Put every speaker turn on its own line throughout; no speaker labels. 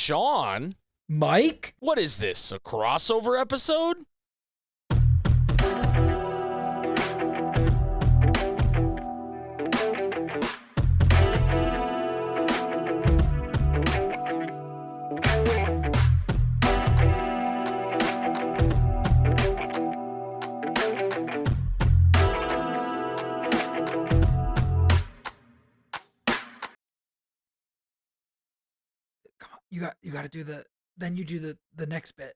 Sean.
Mike?
What is this, a crossover episode?
You got to do then you do the next bit.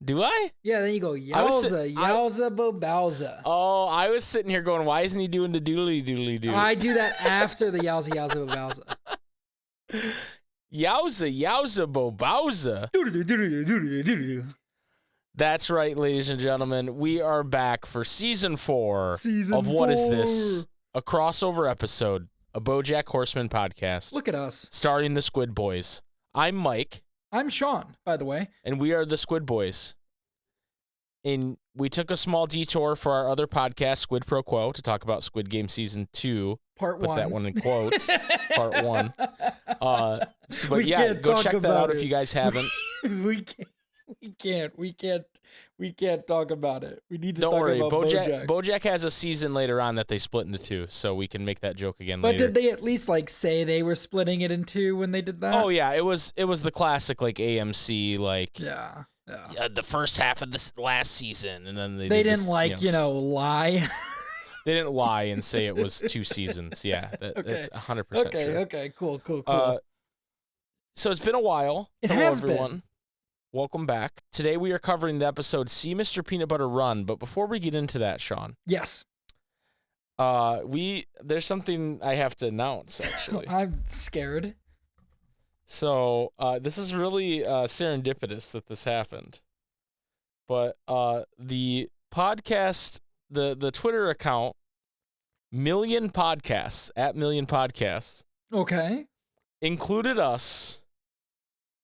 Do I?
Yeah, then you go yowza, bobowza.
Oh, I was sitting here going, why isn't he doing the doodly doodly doo?
I do that after the yowza, bobowza.
Yowza, bobowza. That's right, ladies and gentlemen. We are back for season 4 of What Is This? A crossover episode, a Bojack Horseman podcast.
Look at us.
Starring the Squid Boys. I'm Mike.
I'm Sean, by the way.
And we are the Squid Boys. And we took a small detour for our other podcast, Squid Pro Quo, to talk about Squid Game Season 2.
Part 1.
Put that one in quotes. Part 1. But yeah,
can't
go
talk
check that
about
out
it.
if you guys haven't.
We can't talk about it. We need to
Don't
talk
worry,
about Bojack.
Bojack has a season later on that they split into 2, so we can make that joke again
But
later.
did they at least say they were splitting it in 2 when they did that?
Oh yeah, it was the classic AMC
yeah.
the first half of the last season, and then they
didn't
this,
lie.
They didn't lie and say it was 2 seasons. Yeah, that's 100% true.
Okay, cool.
So it's been a while.
It
Hello,
has
everyone.
been.
Welcome back. Today we are covering the episode See Mr. Peanutbutter Run, but before we get into that, Sean.
Yes.
There's something I have to announce, actually.
I'm scared.
So, this is really serendipitous that this happened. But the podcast, the Twitter account, Million Podcasts, @MillionPodcasts,
Okay.
included us.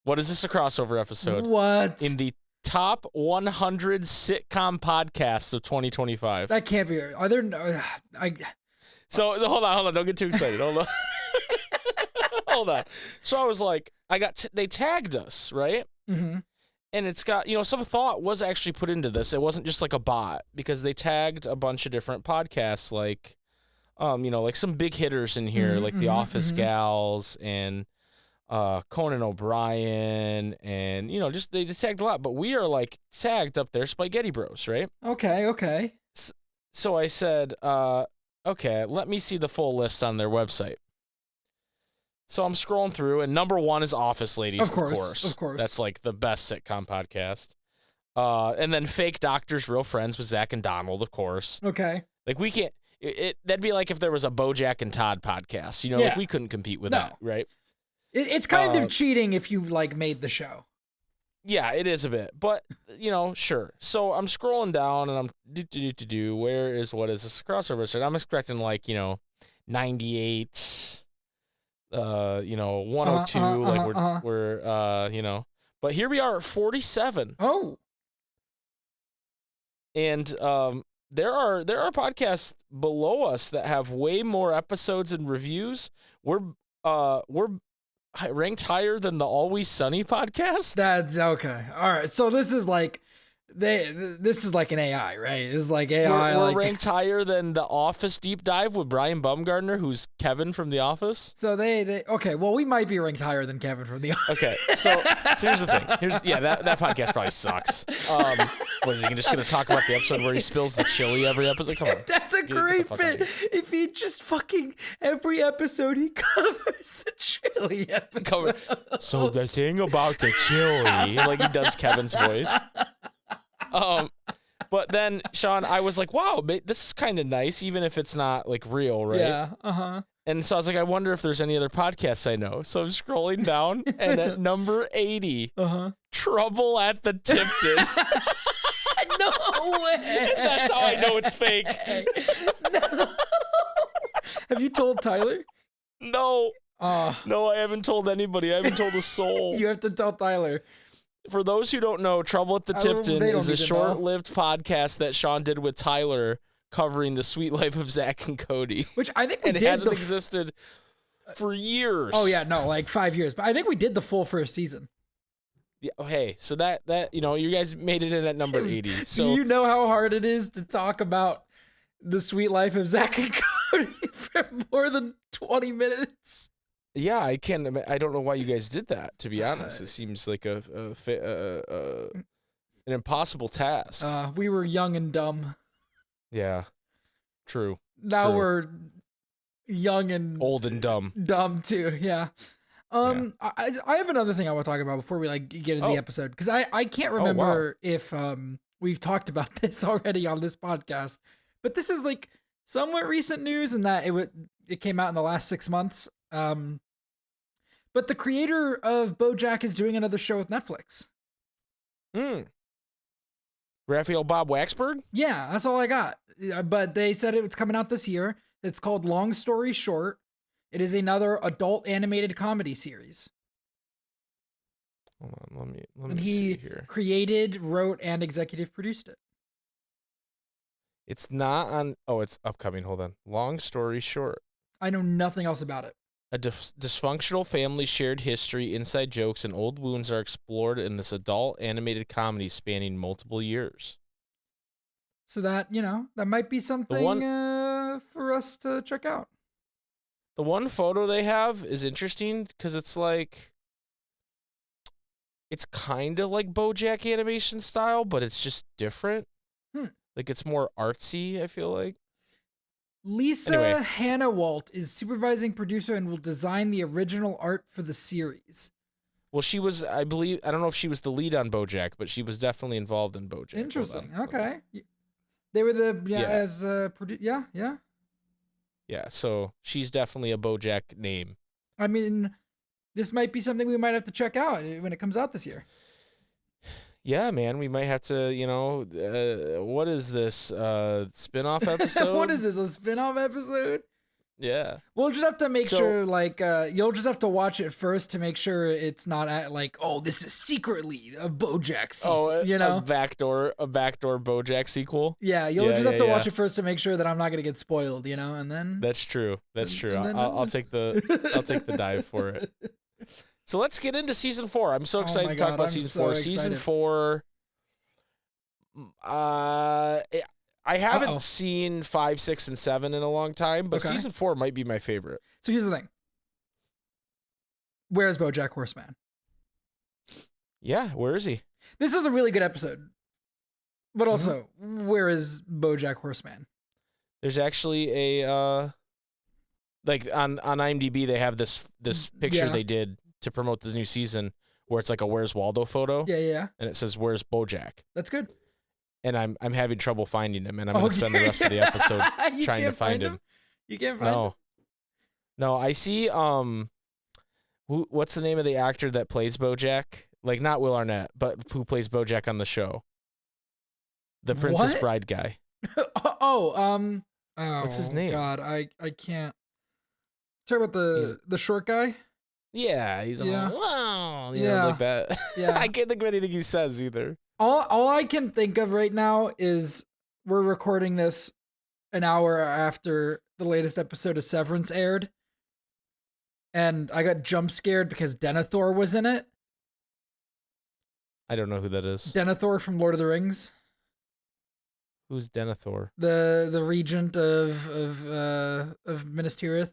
What is this, a crossover episode?
What?
In the top 100 sitcom podcasts of 2025.
That can't be. Are there no...
So, hold on. Don't get too excited. Hold on. Hold on. So I was like, they tagged us, right?
Mm-hmm.
And it's got, some thought was actually put into this. It wasn't just like a bot, because they tagged a bunch of different podcasts, like some big hitters in here, like The Office Gals and Conan O'Brien, and they just tagged a lot. But we are tagged up there, SpikeGhetti Bros, right?
Okay.
So I said, okay, let me see the full list on their website. So I'm scrolling through, and number 1 is Office Ladies, of course. That's the best sitcom podcast. And then Fake Doctors, Real Friends with Zach and Donald, of course.
Okay.
We can't. That'd be like if there was a Bojack and Todd podcast. We couldn't compete with that, right?
It's kind of cheating if you made the show.
Yeah, it is a bit, but sure. So I'm scrolling down, and I'm where is What Is This crossover? So I'm expecting 98. 102, we're but here we are at 47.
Oh.
And there are podcasts below us that have way more episodes and reviews. We're ranked higher than the Always Sunny podcast.
That's okay. All right. So this is this is an AI, right? This is AI.
We're ranked higher than the Office Deep Dive with Brian Baumgartner, who's Kevin from The Office.
So they okay. Well, we might be ranked higher than Kevin from The Office.
Okay, so here's the thing. That podcast probably sucks. What is he just gonna talk about the episode where he spills the chili every episode? Come on,
that's a great bit. If he just every episode he covers the chili episode.
So the thing about the chili, he does Kevin's voice. But then, Sean, I was like, wow, this is kind of nice, even if it's not real, right?
Yeah,
And so I was like, I wonder if there's any other podcasts I know. So I'm scrolling down, and at number 80, Trouble at the Tipton.
No way!
That's how I know it's fake.
No. Have you told Tyler?
No. No, I haven't told anybody. I haven't told a soul.
You have to tell Tyler.
For those who don't know, Trouble at the Tipton is a short-lived podcast that Sean did with Tyler covering the sweet life of Zach and Cody.
Which I think
it hasn't existed. for years.
Oh yeah, no, like 5 years. But I think we did the full first season.
Yeah, hey, so that you guys made it in at number 80. So
do you know how hard it is to talk about the sweet life of Zach and Cody for more than 20 minutes?
Yeah, I don't know why you guys did that. To be honest, it seems like an impossible task.
We were young and dumb.
Yeah, true.
Now
True.
we're young and
old and dumb.
Dumb too. Yeah. I have another thing I want to talk about before we get into the episode, because I can't remember if we've talked about this already on this podcast, but this is like somewhat recent news in that it came out in the last 6 months. But the creator of Bojack is doing another show with Netflix.
Raphael Bob Waxberg?
Yeah, that's all I got. But they said it was coming out this year. It's called Long Story Short. It is another adult animated comedy series.
Hold on, let
and
me
he
see here.
created, wrote, and executive produced it.
It's not on. Oh, it's upcoming. Hold on. Long story short.
I know nothing else about it.
A dysfunctional family shared history, inside jokes, and old wounds are explored in this adult animated comedy spanning multiple years.
So that, that might be something for us to check out.
The one photo they have is interesting because it's kind of like Bojack animation style, but it's just different. Like it's more artsy, I feel like.
Lisa Hannawalt is supervising producer and will design the original art for the series.
Well, she was, I believe, I don't know if she was the lead on Bojack, but she was definitely involved in Bojack.
Interesting. Okay. They were
Yeah, so she's definitely a Bojack name.
I mean, this might be something we might have to check out when it comes out this year.
Yeah, man, we might have to, what is this, spin-off episode?
What is this, a spin-off episode?
Yeah.
We'll just have to make sure, you'll just have to watch it first to make sure it's not this is secretly a Bojack sequel,
a backdoor Bojack sequel?
Yeah, you'll just have to watch it first to make sure that I'm not going to get spoiled, and then...
That's true. I'll take the dive for it. So let's get into season 4. I'm so excited to talk about season 4. Season 4. I haven't seen 5, 6, and 7 in a long time, but season 4 might be my favorite.
So here's the thing. Where's Bojack Horseman?
Yeah, where is he?
This is a really good episode. But also, where is Bojack Horseman?
There's actually a on IMDb they have this picture they did to promote the new season where it's like a Where's Waldo photo.
Yeah.
And it says Where's Bojack?
That's good.
And I'm having trouble finding him, and I'm going to spend the rest of the episode trying to find him.
You can't find him?
No, I see what's the name of the actor that plays Bojack? Like not Will Arnett, but who plays Bojack on the show? The Princess Bride guy. What's his name?
God, I can't. Talk about the short guy?
Yeah, he's wow, like that.
Yeah.
I can't think of anything he says either.
All I can think of right now is we're recording this an hour after the latest episode of Severance aired. And I got jump scared because Denethor was in it.
I don't know who that is.
Denethor from Lord of the Rings.
Who's Denethor?
The regent of Minas Tirith.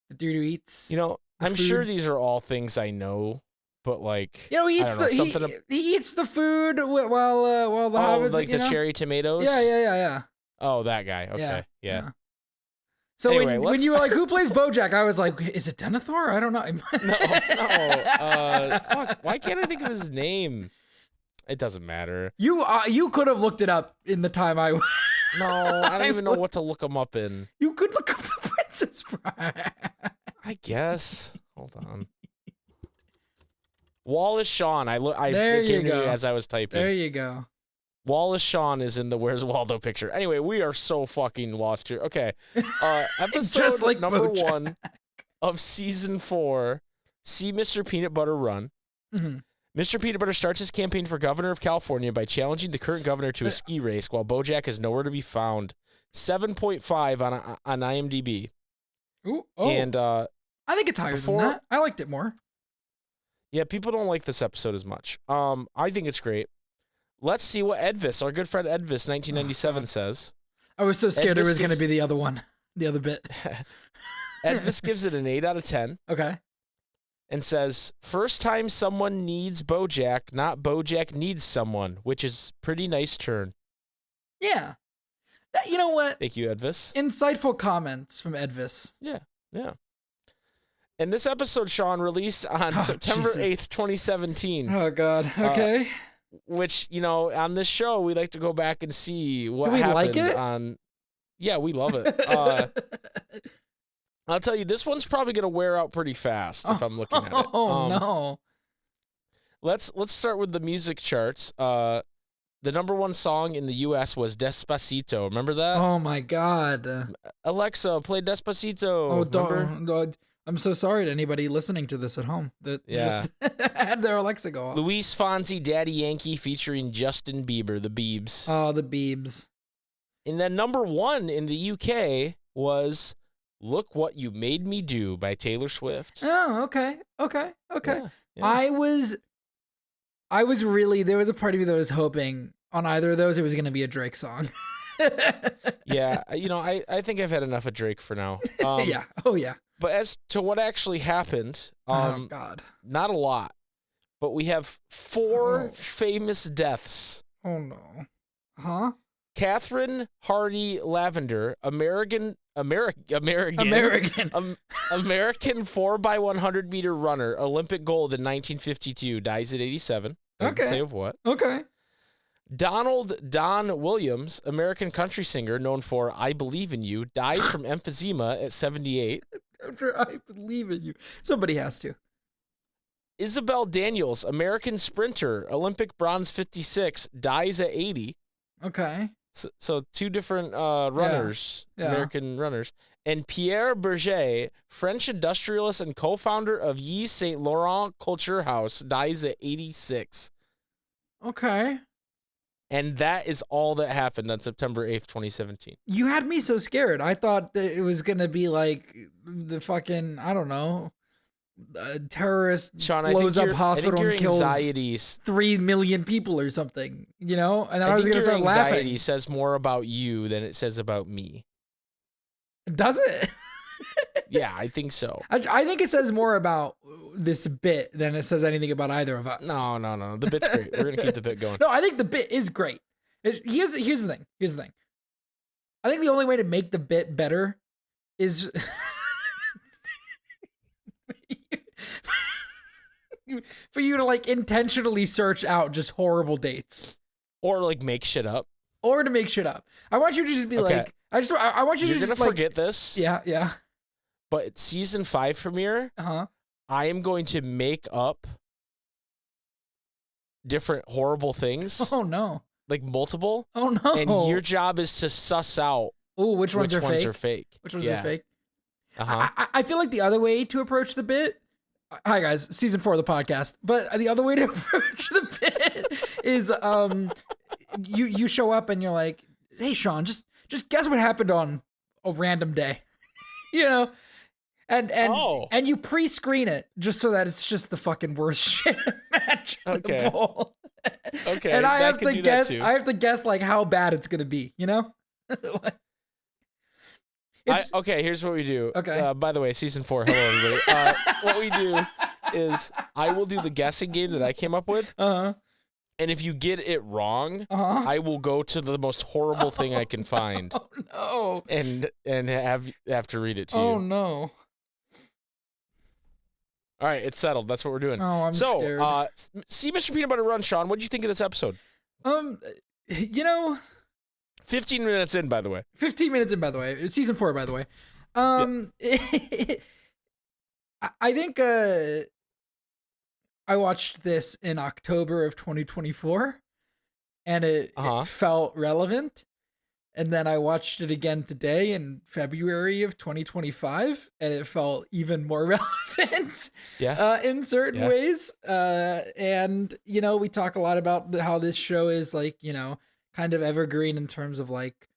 The dude who eats.
I'm sure these are all things I know, but
he eats he eats the food while the hobbits,
the cherry tomatoes.
Yeah.
Oh, that guy. Okay, yeah.
So
anyway,
when you were like, who plays Bojack? I was like, is it Denethor? I don't know.
No. Fuck. Why can't I think of his name? It doesn't matter.
You could have looked it up in the time I.
No, I don't even know what to look him up in.
You could look up the Princess Bride.
I guess. Hold on. Wallace Shawn. I came to you as I was typing.
There you go.
Wallace Shawn is in the Where's Waldo picture. Anyway, we are so fucking lost here. Okay. Episode
Just like
number
Bojack.
1 of season 4. See Mr. Peanutbutter run.
Mm-hmm.
Mr. Peanutbutter starts his campaign for governor of California by challenging the current governor to a ski race while Bojack is nowhere to be found. 7.5 on IMDb.
Ooh, oh.
And
I think it's higher than that. I liked it more.
Yeah, people don't like this episode as much. I think it's great. Let's see what Edvis, our good friend Edvis, 1997, says.
I was so scared it was going to be the other one, the other bit.
Edvis gives it an 8 out of 10.
Okay.
And says, first time someone needs Bojack, not Bojack needs someone, which is pretty nice turn.
Yeah. You know what?
Thank you, Edvis.
Insightful comments from Edvis.
Yeah. And this episode, Sean, released on September 8th, 2017.
Oh, God. Okay.
Which, on this show, we like to go back and see what happened
like it?
on... Yeah, we love it. I'll tell you, this one's probably going to wear out pretty fast if I'm looking at it.
Oh, no.
Let's start with the music charts. The number one song in the U.S. was Despacito. Remember that?
Oh, my God.
Alexa, play Despacito.
Oh, don't. I'm so sorry to anybody listening to this at home that just had their Alexa go off.
Luis Fonsi, Daddy Yankee featuring Justin Bieber, the Biebs.
Oh, the Biebs. And
then number one in the UK was Look What You Made Me Do by Taylor Swift.
Oh, okay.
Yeah.
I was really, there was a part of me that was hoping on either of those it was going to be a Drake song.
Yeah, I think I've had enough of Drake for now.
Yeah. Oh, yeah.
But as to what actually happened,
oh, God.
Not a lot. But we have 4 famous deaths.
Oh, no. Huh?
Catherine Hardy Lavender, American 4x100 meter runner, Olympic gold in 1952, dies at 87. Doesn't say of what.
Okay.
Donald Don Williams, American country singer known for I Believe in You, dies from emphysema at 78.
I believe in you. Somebody has to.
Isabel Daniels, American sprinter, Olympic bronze 56, dies at 80.
Okay.
So 2 different runners, American runners. And Pierre Berger, French industrialist and co-founder of Yves Saint Laurent Culture House, dies at 86.
Okay.
And that is all that happened on September 8th, 2017.
You had me so scared. I thought that it was going to be like the fucking, I don't know, terrorist
Sean,
blows up hospital and kills
anxieties
3 million people or something, And I was going to start
laughing. Anxiety
laughing.
says more about you than it says about me.
Does it?
Yeah, I think so.
I think it says more about this bit than it says anything about either of us.
No. The bit's great. We're going to keep the bit going.
No, I think the bit is great. Here's the thing. I think the only way to make the bit better is for you to like intentionally search out just horrible dates.
Or like make shit up.
Or to make shit up. I want you to just be like, I want you to
You're
just
gonna forget this.
Yeah.
But season 5 premiere, I am going to make up different horrible things.
Oh no.
Like multiple.
Oh no.
And your job is to suss out
which ones are fake.
Which ones are fake.
I feel like the other way to approach the bit. Hi guys, season 4 of the podcast. But the other way to approach the bit is you show up and you're like, hey Sean, just guess what happened on a random day. And you pre-screen it just so that it's just the fucking worst shit imaginable.
Okay.
And I have to guess. I have to guess like how bad it's gonna be.
Okay. Here's what we do.
Okay.
By the way, season 4. Hello, everybody. What we do is I will do the guessing game that I came up with. And if you get it wrong, I will go to the most horrible thing I can find.
Oh no!
And have to read it to you.
Oh no!
All right, it's settled. That's what we're doing.
Oh, I'm scared.
See Mr. Peanut Butter Run, Sean. What did you think of this episode? 15 minutes in, by the way.
15 minutes in, by the way. It's season 4, by the way. I think I watched this in October of 2024, and it felt relevant. And then I watched it again today in February of 2025, and it felt even more relevant in certain ways. And, we talk a lot about how this show is like, kind of evergreen in terms of like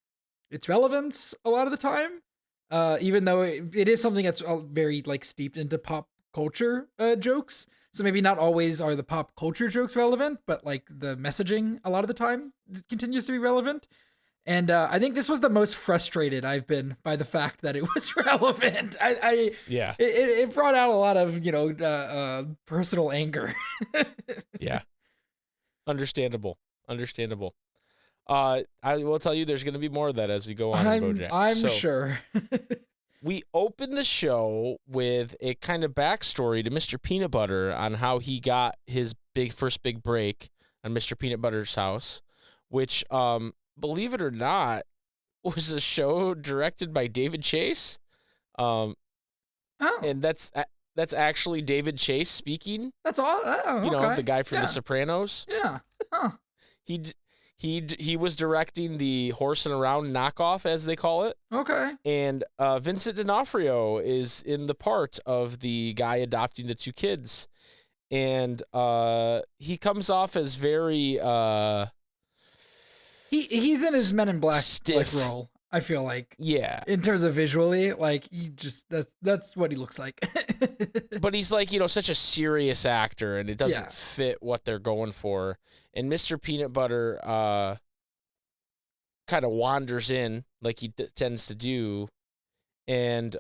its relevance a lot of the time. even though it is something that's very like steeped into pop culture jokes. So maybe not always are the pop culture jokes relevant, but like the messaging a lot of the time continues to be relevant. And I think this was the most frustrated I've been by the fact that it was relevant.
Yeah.
It brought out a lot of, personal anger.
Yeah. Understandable. I will tell you there's going to be more of that as we go on in Bojack.
I'm sure.
We open the show with a kind of backstory to Mr. Peanutbutter on how he got his first big break on Mr. Peanutbutter's house, which, believe it or not, was a show directed by David Chase. And that's actually David Chase speaking.
That's all. Oh,
you know,
okay.
The guy from The Sopranos.
Yeah. Huh.
He was directing the Horsing Around knockoff, as they call it.
Okay.
And Vincent D'Onofrio is in the part of the guy adopting the two kids. And he comes off as very
he's in his Men in Black
stiff
role, I feel like.
Yeah.
In terms of visually, like he just that's what he looks like.
But he's like, such a serious actor, and it doesn't fit what they're going for. And Mr. Peanutbutter kind of wanders in like he tends to do. And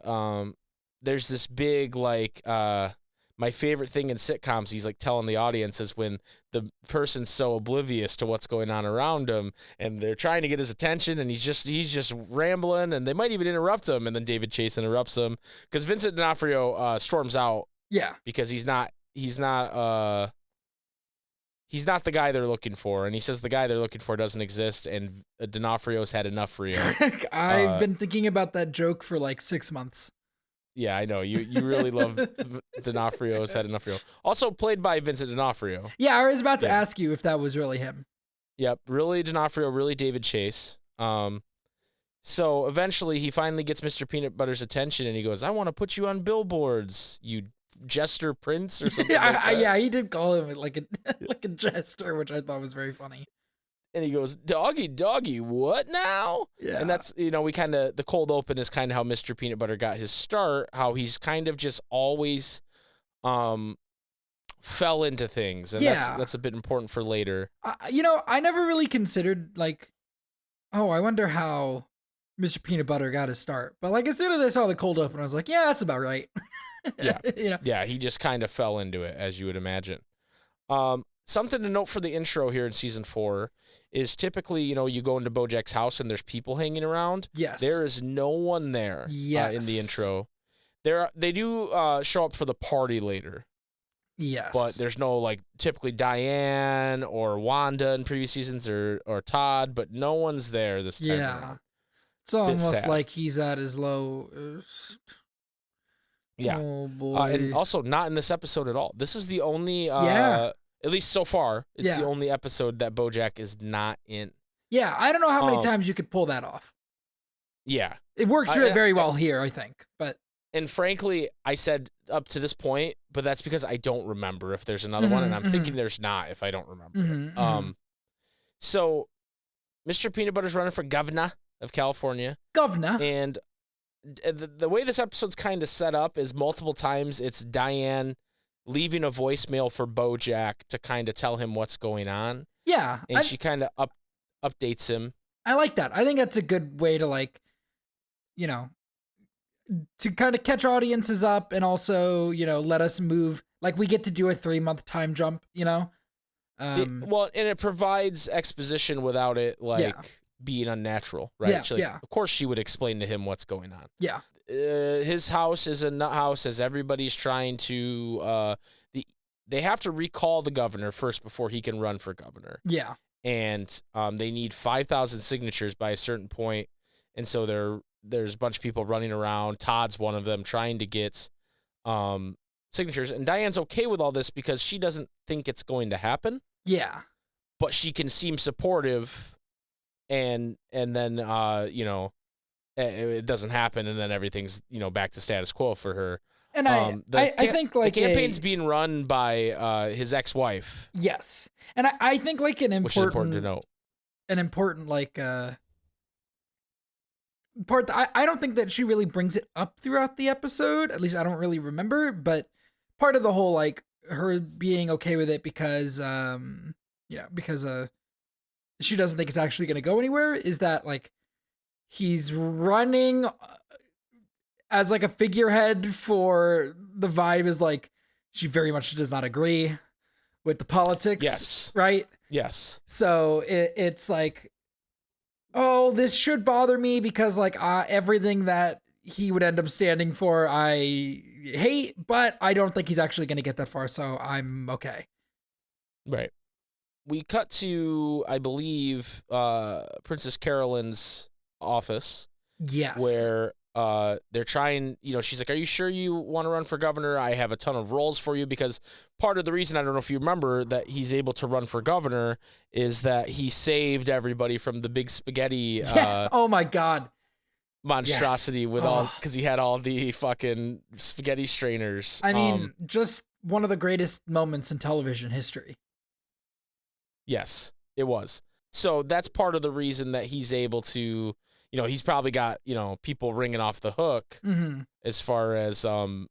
there's this big, like, my favorite thing in sitcoms, he's like telling the audience, is when the person's so oblivious to what's going on around him and they're trying to get his attention and he's just rambling and they might even interrupt him. And then David Chase interrupts him because Vincent D'Onofrio storms out.
Yeah.
Because he's not the guy they're looking for. And he says the guy they're looking for doesn't exist. And D'Onofrio's had enough for you.
I've been thinking about that joke for like 6 months.
Yeah, I know. You really love D'Onofrio's had enough for you. Also played by Vincent D'Onofrio.
Yeah, I was about to ask you if that was really him.
Yep, really D'Onofrio, really David Chase. So eventually he finally gets Mr. Peanutbutter's attention and he goes, "I want to put you on billboards, you jester prince," or something like that.
Yeah, he did call him like a jester, which I thought was very funny.
And he goes, "Doggy, what now?"
Yeah.
And that's, the cold open is kind of how Mr. Peanutbutter got his start, how he's kind of just always fell into things. And that's a bit important for later.
I never really considered, like, oh, I wonder how Mr. Peanutbutter got his start. But, like, as soon as I saw the cold open, I was like, yeah, that's about right.
Yeah. Yeah, he just kind of fell into it, as you would imagine. Something to note for the intro here in season 4 is typically, you go into Bojack's house and there's people hanging around.
Yes.
There is no one there in the intro. They do show up for the party later.
Yes.
But there's no, like, typically Diane or Wanda in previous seasons or Todd, but no one's there this time around.
It's almost like he's at his lowest.
Yeah.
Oh, boy.
And also not in this episode at all. This is the only... At least so far, it's the only episode that Bojack is not in.
Yeah, I don't know how many times you could pull that off.
Yeah.
It works very well here, I think.
And frankly, I said up to this point, but that's because I don't remember if there's another one, and I'm thinking there's not if I don't remember. So, Mr. Peanutbutter's running for governor of California.
Governor.
And the way this episode's kind of set up is multiple times it's Diane leaving a voicemail for Bojack to kind of tell him what's going on.
Yeah.
And she kind of updates him.
I like that. I think that's a good way to, like, to kind of catch audiences up and also, let us move. Like, we get to do a 3-month time jump,
and it provides exposition without it, being unnatural, right?
Yeah,
Of course she would explain to him what's going on.
Yeah.
His house is a nut house as everybody's trying to they have to recall the governor first before he can run for governor.
Yeah.
And they need 5,000 signatures by a certain point. And so there's a bunch of people running around. Todd's one of them trying to get signatures. And Diane's okay with all this because she doesn't think it's going to happen.
Yeah.
But she can seem supportive and then it doesn't happen, and then everything's back to status quo for her.
And I think like
the campaign's being run by his ex-wife.
Yes, and I think like which is
important to note.
An important like part that I don't think that she really brings it up throughout the episode. At least I don't really remember. But part of the whole like her being okay with it because because she doesn't think it's actually going to go anywhere is that like he's running as like a figurehead for the vibe is like she very much does not agree with the politics.
Yes.
Right.
Yes.
So it's like, oh, this should bother me because like everything that he would end up standing for, I hate, but I don't think he's actually going to get that far. So I'm okay.
Right. We cut to, I believe, Princess Carolyn's office.
Yes.
Where they're trying, she's like, are you sure you want to run for governor? I have a ton of roles for you, because part of the reason, I don't know if you remember, that he's able to run for governor is that he saved everybody from the big spaghetti
oh my God.
monstrosity with all, because he had all the fucking spaghetti strainers.
I mean, just one of the greatest moments in television history.
Yes, it was. So that's part of the reason that he's able to, he's probably got, people ringing off the hook as far as, roles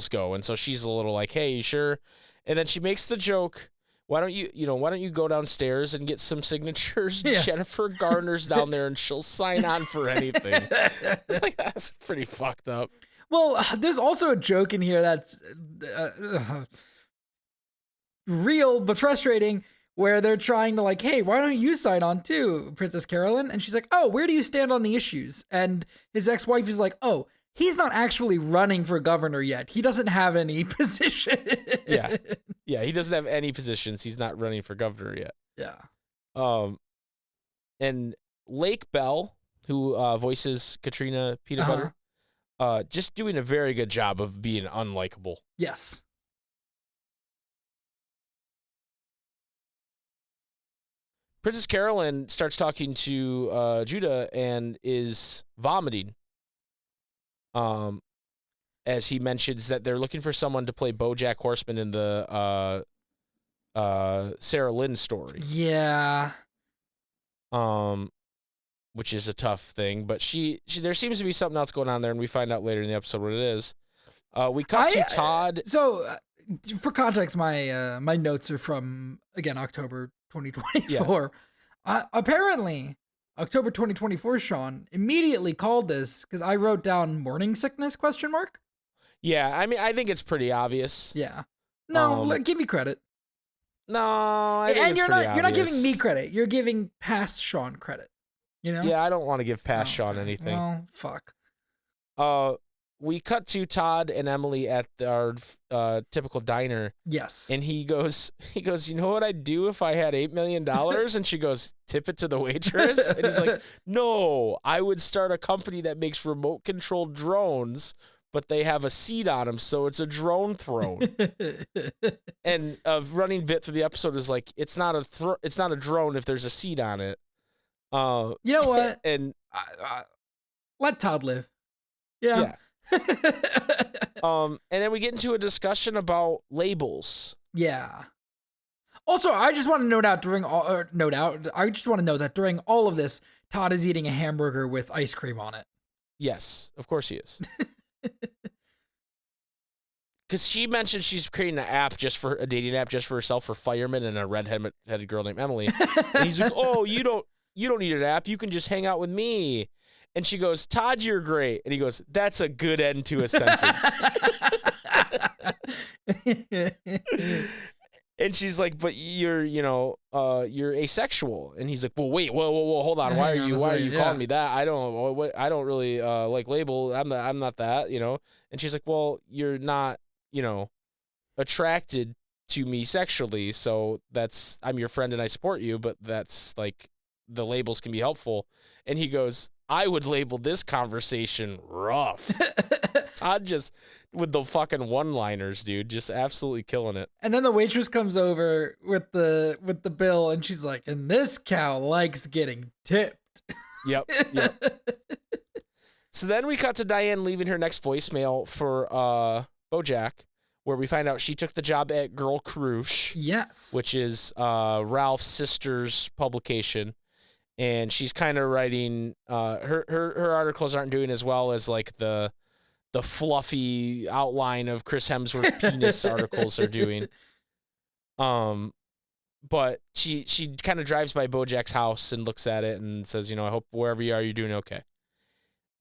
go. And so she's a little like, hey, you sure? And then she makes the joke, why don't you go downstairs and get some signatures? Yeah. Jennifer Garner's down there and she'll sign on for anything. It's like, that's pretty fucked up.
Well, there's also a joke in here that's real but frustrating, where they're trying to like, hey, why don't you sign on too, Princess Carolyn? And she's like, oh, where do you stand on the issues? And his ex-wife is like, oh, he's not actually running for governor yet. He doesn't have any position.
Yeah, he doesn't have any positions. He's not running for governor yet.
Yeah.
And Lake Bell, who voices Katrina Peanutbutter, just doing a very good job of being unlikable.
Yes.
Princess Carolyn starts talking to Judah and is vomiting. As he mentions that they're looking for someone to play Bojack Horseman in the Sarah Lynn story.
Yeah.
Which is a tough thing, but she there seems to be something else going on there, and we find out later in the episode what it is. We cut to Todd.
So, for context, my notes are from, again, October 2024. Yeah. Apparently, October 2024, Sean immediately called this because I wrote down morning sickness ?
Yeah, I mean, I think it's pretty obvious.
Yeah. No, give me credit.
No, I think
you're not giving me credit. You're giving past Sean credit.
Yeah, I don't want to give past Sean anything.
Well, fuck.
We cut to Todd and Emily at our typical diner.
Yes.
And he goes, you know what I'd do if I had $8 million? And she goes, tip it to the waitress. And he's like, no, I would start a company that makes remote controlled drones, but they have a seat on them, so it's a drone throne. And a running bit through the episode is like, it's not a drone if there's a seat on it.
You know what?
And
let Todd live. Yeah.
And then we get into a discussion about labels.
Yeah. Also, I just want to note out that during all of this, Todd is eating a hamburger with ice cream on it.
Yes, of course he is. Because she mentioned she's creating a dating app just for herself for firemen and a redheaded girl named Emily. And he's like, oh, you don't need an app. You can just hang out with me. And she goes, Todd, you're great. And he goes, that's a good end to a sentence. And she's like, but you're asexual. And he's like, well, wait, whoa, hold on. Why are you calling me that? I don't really like label. I'm not that, And she's like, well, you're not, attracted to me sexually. So I'm your friend and I support you, but that's like, the labels can be helpful. And he goes, I would label this conversation rough. Todd just with the fucking one-liners, dude, just absolutely killing it.
And then the waitress comes over with the bill, and she's like, "And this cow likes getting tipped."
Yep. So then we cut to Diane leaving her next voicemail for Bojack, where we find out she took the job at Girl Crush.
Yes.
Which is Ralph's sister's publication. and she's kind of writing her articles aren't doing as well as like the fluffy outline of Chris Hemsworth penis articles are doing. But she kind of drives by Bojack's house and looks at it and says, you know, I hope wherever you are, you're doing okay.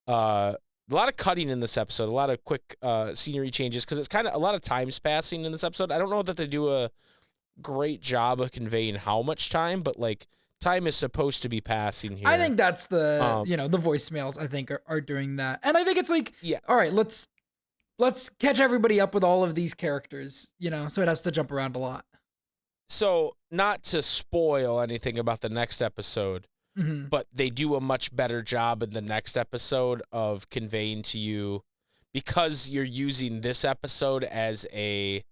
A lot of cutting in this episode, a lot of quick scenery changes, because it's kind of a lot of time's passing in this episode. I don't know that they do a great job of conveying how much time, but like time is supposed to be passing here.
I think that's the the voicemails I think are doing that. And I think it's like, all right, let's catch everybody up with all of these characters, so it has to jump around a lot.
So, not to spoil anything about the next episode, but they do a much better job in the next episode of conveying to you, because you're using this episode as a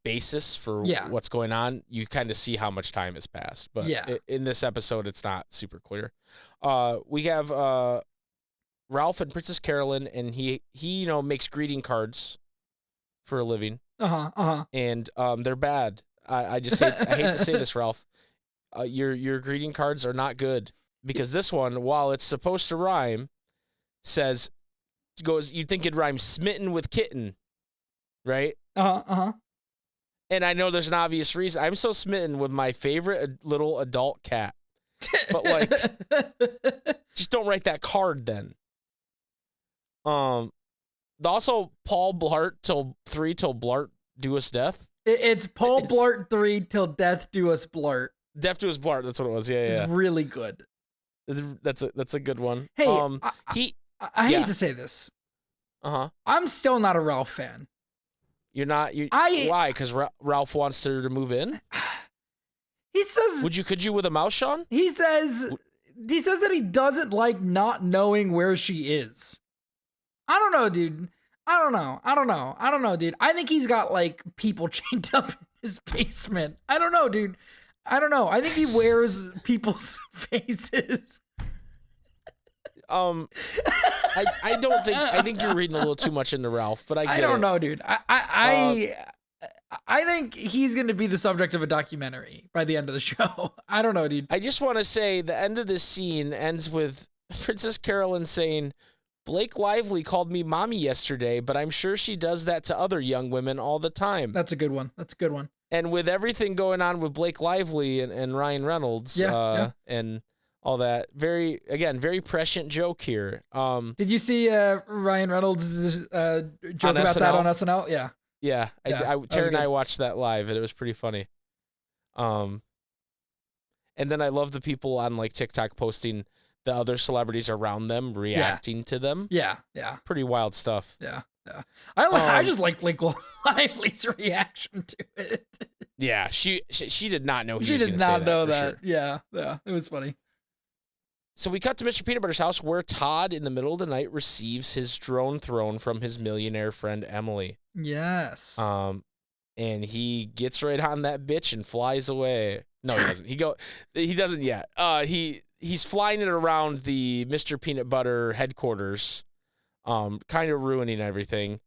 basis for what's going on, you kind of see how much time has passed. But in this episode, it's not super clear. We have Ralph and Princess Carolyn, and he makes greeting cards for a living. And they're bad. I hate to say this, Ralph. Your greeting cards are not good, because this one, while it's supposed to rhyme, you'd think it rhymes smitten with kitten, right? And I know there's an obvious reason. I'm so smitten with my favorite little adult cat, but like, just don't write that card then. Also, Paul Blart till Blart do us death.
It's Paul Blart 3 till death do us Blart.
Death do us Blart. That's what it was. Yeah,
it's really good.
That's a good one.
Hey, I hate to say this. I'm still not a Ralph fan.
You're not. Why? Because Ralph wants her to move in.
He says.
Could you with a mouse, Sean?
He says that he doesn't like not knowing where she is. I don't know, dude. I don't know, dude. I think he's got like people chained up in his basement. I don't know, dude. I don't know. I think he wears people's faces.
I don't think. I think you're reading a little too much into Ralph, but I
don't know, dude. I think he's going to be the subject of a documentary by the end of the show. I don't know, dude.
I just want to say the end of this scene ends with Princess Carolyn saying, Blake Lively called me mommy yesterday, but I'm sure she does that to other young women all the time.
That's a good one.
And with everything going on with Blake Lively and Ryan Reynolds and all that, very prescient joke here.
Did you see Ryan Reynolds' joke about that on SNL? Yeah.
Yeah. Terry and I watched that live, and it was pretty funny. And then I love the people on like TikTok posting the other celebrities around them reacting to them.
Yeah.
Pretty wild stuff.
Yeah. I just like Blake Lively's reaction to it.
Yeah, she did not know he was going to say that. She did not
know that.
Sure.
Yeah, it was funny.
So we cut to Mr. Peanutbutter's house, where Todd, in the middle of the night, receives his drone throne from his millionaire friend Emily.
Yes.
And he gets right on that bitch and flies away. No, he doesn't. He doesn't yet. He's flying it around the Mr. Peanut Butter headquarters, kind of ruining everything.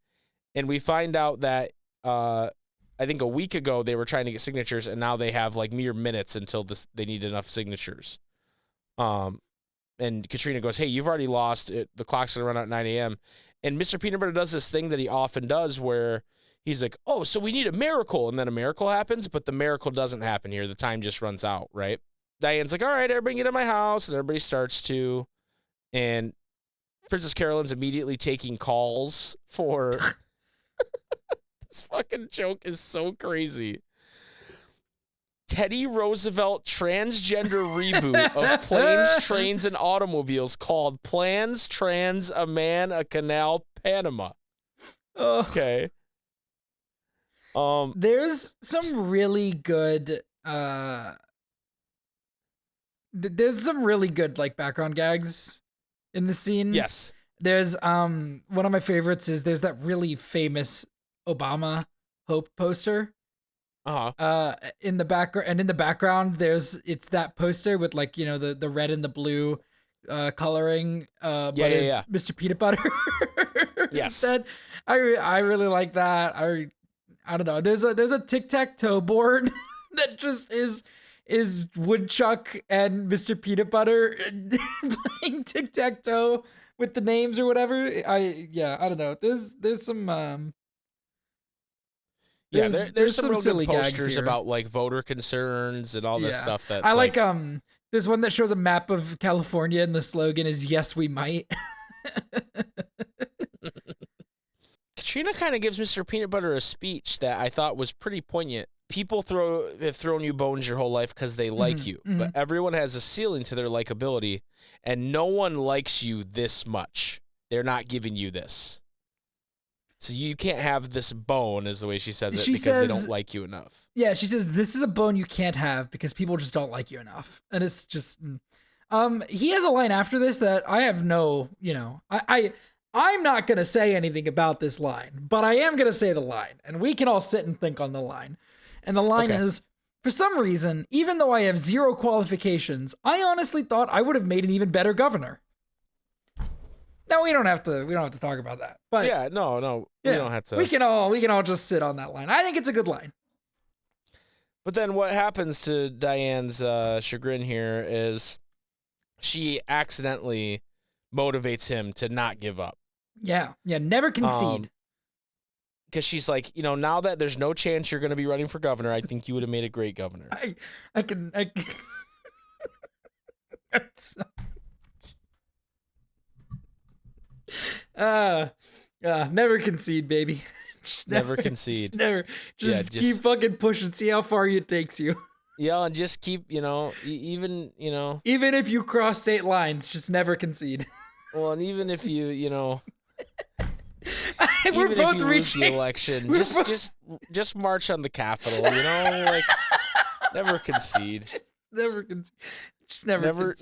And we find out that I think a week ago they were trying to get signatures, and now they have like mere minutes until they need enough signatures. And Katrina goes, hey, you've already lost it. The clock's going to run out at 9 a.m. And Mr. Peanut Butter does this thing that he often does where he's like, oh, so we need a miracle. And then a miracle happens, but the miracle doesn't happen here. The time just runs out, right? Diane's like, all right, everybody get in my house. And everybody starts to. And Princess Carolyn's immediately taking calls for. This fucking joke is so crazy. Teddy Roosevelt transgender reboot of Planes, Trains, and Automobiles called Plans, Trans, a Man, a Canal, Panama. Okay.
There's some really good like background gags in the scene.
Yes.
There's one of my favorites is there's that really famous Obama Hope poster. In the background, and in the background it's that poster with like, the red and the blue coloring, but it's Mr. Peanut Butter.
Yes.
Instead. I really like that. I don't know. There's a tic-tac-toe board that just is is Woodchuck and Mr. Peanutbutter playing tic-tac-toe with the names or whatever. I don't know. There's some
there's some real
silly
good posters
gags
about like voter concerns and all this stuff. That's
I like there's one that shows a map of California and the slogan is "Yes, we might."
Katrina kind of gives Mr. Peanutbutter a speech that I thought was pretty poignant. People have thrown you bones your whole life because they like you, but everyone has a ceiling to their likability, and no one likes you this much. They're not giving you this. So you can't have this bone, is the way she says it, because they don't like you enough.
Yeah, she says, this is a bone you can't have because people just don't like you enough. And it's just... he has a line after this that I have no, I'm not going to say anything about this line, but I am going to say the line. And we can all sit and think on the line. And the line is, for some reason, even though I have 0 qualifications, I honestly thought I would have made an even better governor. No, we don't have to talk about that. But
yeah, no, we don't have to.
We can all just sit on that line. I think it's a good line.
But then what happens to Diane's chagrin here is she accidentally motivates him to not give up.
Yeah, never concede.
Because she's like, now that there's no chance you're going to be running for governor, I think you would have made a great governor.
I can. Never concede, baby.
Never concede.
Just keep fucking pushing. See how far it takes you.
Yeah, and just keep, even
if you cross state lines, just never concede.
Well, and even if you,
we're
even
both
if you
reaching
lose the election, just march on the Capitol, like never concede.
Never concede. Just never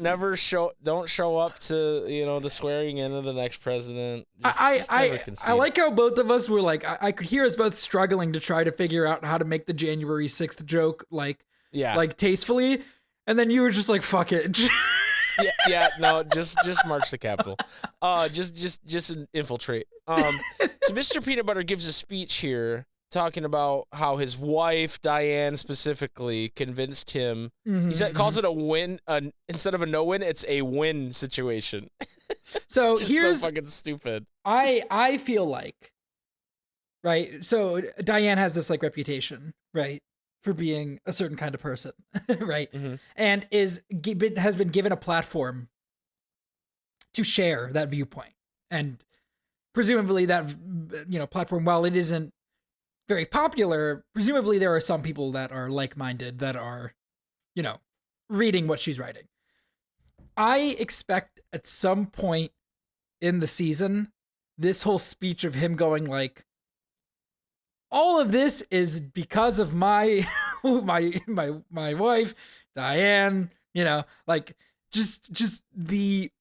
don't show up to the swearing in of the next president.
I like how both of us were like, I could hear us both struggling to try to figure out how to make the January 6th joke like tastefully, and then you were just like, fuck it.
No, just march the Capitol. Just infiltrate. So Mr. Peanutbutter gives a speech here talking about how his wife, Diane specifically, convinced him. He calls it a win. Instead of a no-win, it's a win situation.
So
here's so fucking stupid.
I feel like, right? So Diane has this like reputation, right, for being a certain kind of person, right? And has been given a platform to share that viewpoint, and presumably that platform, while it isn't very popular, presumably there are some people that are like-minded that are, reading what she's writing. I expect at some point in the season, this whole speech of him going like, all of this is because of my my wife, Diane, like just the,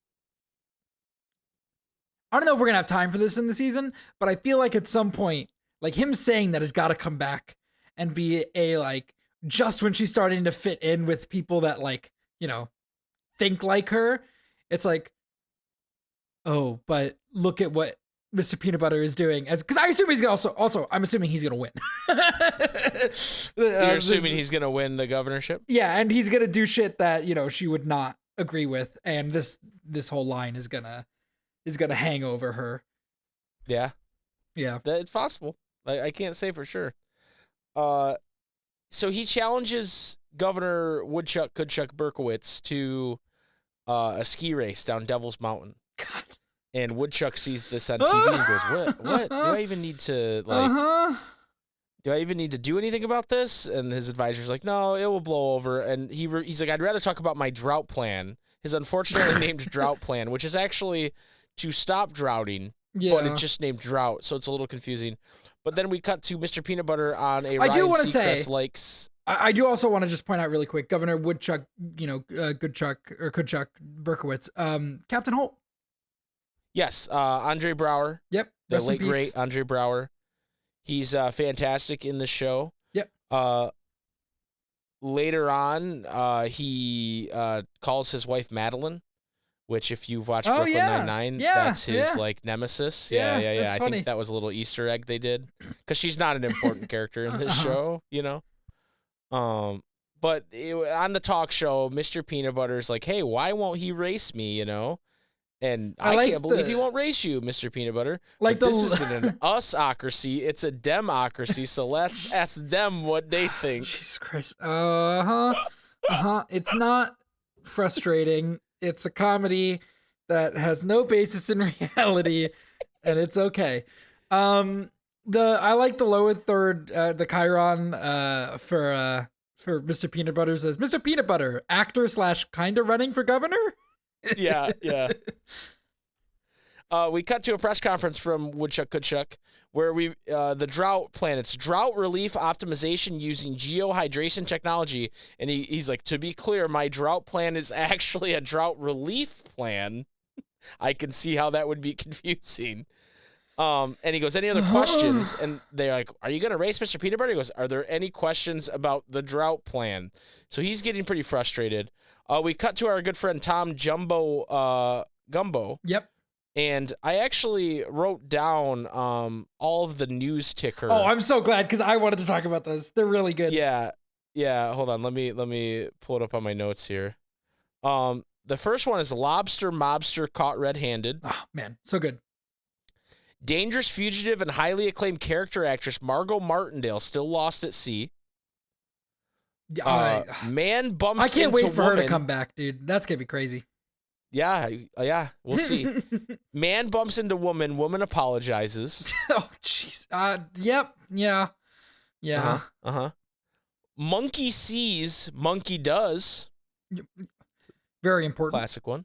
I don't know if we're going to have time for this in the season, but I feel like at some point, like him saying that has got to come back and be a like, just when she's starting to fit in with people that like, think like her, it's like, oh, but look at what Mr. Peanutbutter is doing, because I assume he's gonna also I'm assuming he's gonna win.
You're assuming he's gonna win the governorship?
Yeah, and he's gonna do shit that she would not agree with, and this whole line is gonna hang over her.
Yeah, it's possible. I can't say for sure. So he challenges Governor Woodchuck Berkowitz to a ski race down Devil's Mountain.
God.
And Woodchuck sees this on TV and goes, "What? Do I even need to Do I even need to do anything about this?" And his advisor's like, "No, it will blow over." And he's like, "I'd rather talk about my drought plan." His unfortunately named drought plan, which is actually to stop droughting, but it's just named drought, so it's a little confusing. But then we cut to Mr. Peanutbutter on a Ryan Seacrest likes.
I do also want to just point out really quick, Governor Woodchuck, Kudchuck Berkowitz, Captain Holt.
Yes, Andre Braugher.
Yep.
The late great Andre Braugher. He's fantastic in the show.
Yep.
Later on, he calls his wife Madeline, which if you've watched Brooklyn Nine-Nine, that's his like nemesis. Yeah. I think that was a little Easter egg they did, because she's not an important character in this show, But on the talk show, Mr. Peanutbutter's like, hey, why won't he race me, And I
like
can't believe he won't race you, Mr. Peanutbutter.
Like
but this isn't an us-ocracy, it's a democracy, so let's ask them what they think.
Jesus Christ. It's not frustrating. It's a comedy that has no basis in reality, and it's okay. I like the lower third, the Chiron for Mr. Peanutbutter says, Mr. Peanutbutter, actor / kinda running for governor?
Yeah. We cut to a press conference from Woodchuck Kudshuck where the drought planets, drought relief optimization using geohydration technology. And he's like, to be clear, my drought plan is actually a drought relief plan. I can see how that would be confusing. And he goes, any other questions? And they're like, are you going to race Mr. Peanutbutter? He goes, are there any questions about the drought plan? So he's getting pretty frustrated. We cut to our good friend Tom Gumbo.
Yep.
And I actually wrote down all of the news ticker.
Oh, I'm so glad because I wanted to talk about those. They're really good.
Yeah. Hold on. Let me pull it up on my notes here. The first one is lobster mobster caught red-handed.
Oh man, so good.
Dangerous fugitive and highly acclaimed character actress Margot Martindale still lost at sea. Man bumps into woman.
I can't wait for her to come back, dude. That's gonna be crazy.
Yeah, we'll see. Man bumps into woman. Woman apologizes.
Oh, jeez. Yep. Yeah.
Monkey sees, monkey does.
Very important.
Classic one.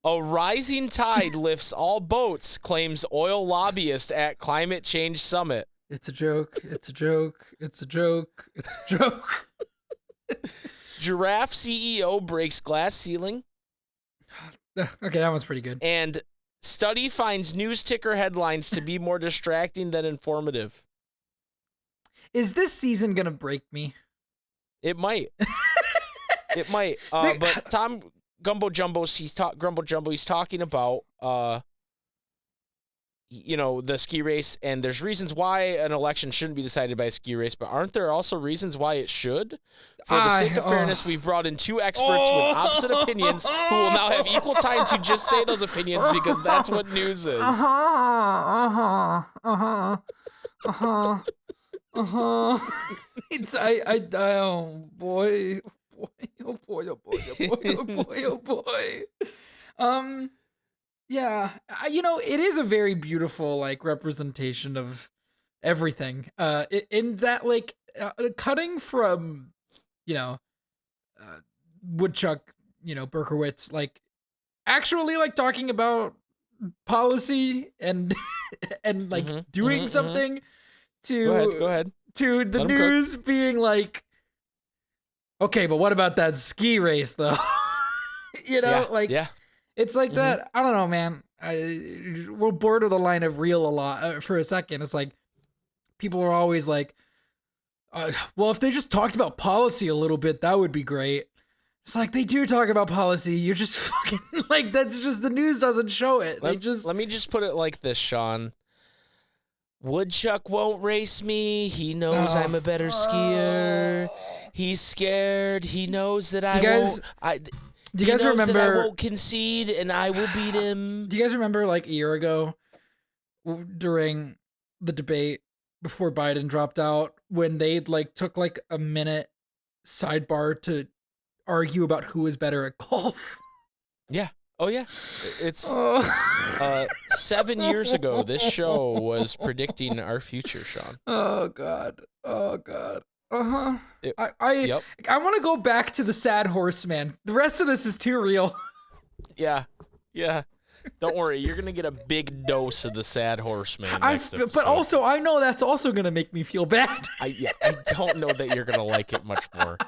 A rising tide lifts all boats, claims oil lobbyist at climate change summit.
It's a joke. It's a joke. It's a joke. It's a joke.
Giraffe CEO breaks glass ceiling.
Okay, that one's pretty good.
And study finds news ticker headlines to be more distracting than informative.
Is this season gonna break me?
It might. It might. But Tom Gumbo Jumbo, he's talking about the ski race, and there's reasons why an election shouldn't be decided by a ski race, but aren't there also reasons why it should? For the sake of fairness, we've brought in two experts with opposite opinions who will now have equal time to just say those opinions because that's what news is.
It's oh boy. Oh boy. Yeah, it is a very beautiful like representation of everything. In that cutting from, Woodchuck, Berkowitz, like actually like talking about policy and doing something to
go ahead.
To the news being like, okay, but what about that ski race though? It's like that. I don't know, man. We'll border the line of real a lot for a second. It's like people are always like, well, if they just talked about policy a little bit, that would be great. It's like they do talk about policy. You're just fucking like, that's just the news doesn't show it.
Let me just put it like this, Sean. Woodchuck won't race me. He knows I'm a better skier. He's scared. He knows that I won't. Do you guys remember? That I won't concede, and I will beat him.
Do you guys remember, like a year ago, during the debate before Biden dropped out, when they took a minute sidebar to argue about who was better at golf?
Yeah. Oh yeah. It's 7 years ago. This show was predicting our future, Sean.
Oh God. I want to go back to the sad horse, man. The rest of this is too real.
Yeah. Don't worry, you're gonna get a big dose of the sad horse, man.
But also, I know that's also gonna make me feel bad.
I don't know that you're gonna like it much more.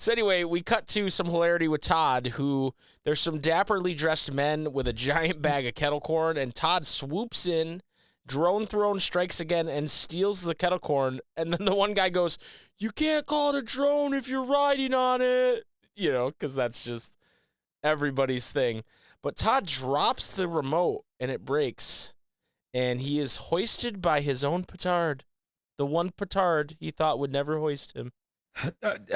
So anyway, we cut to some hilarity with Todd, who there's some dapperly dressed men with a giant bag of kettle corn, and Todd swoops in. Drone throne strikes again and steals the kettle corn. And then the one guy goes, you can't call it a drone if you're riding on it. Because that's just everybody's thing. But Todd drops the remote and it breaks. And he is hoisted by his own petard. The one petard he thought would never hoist him.
Todd,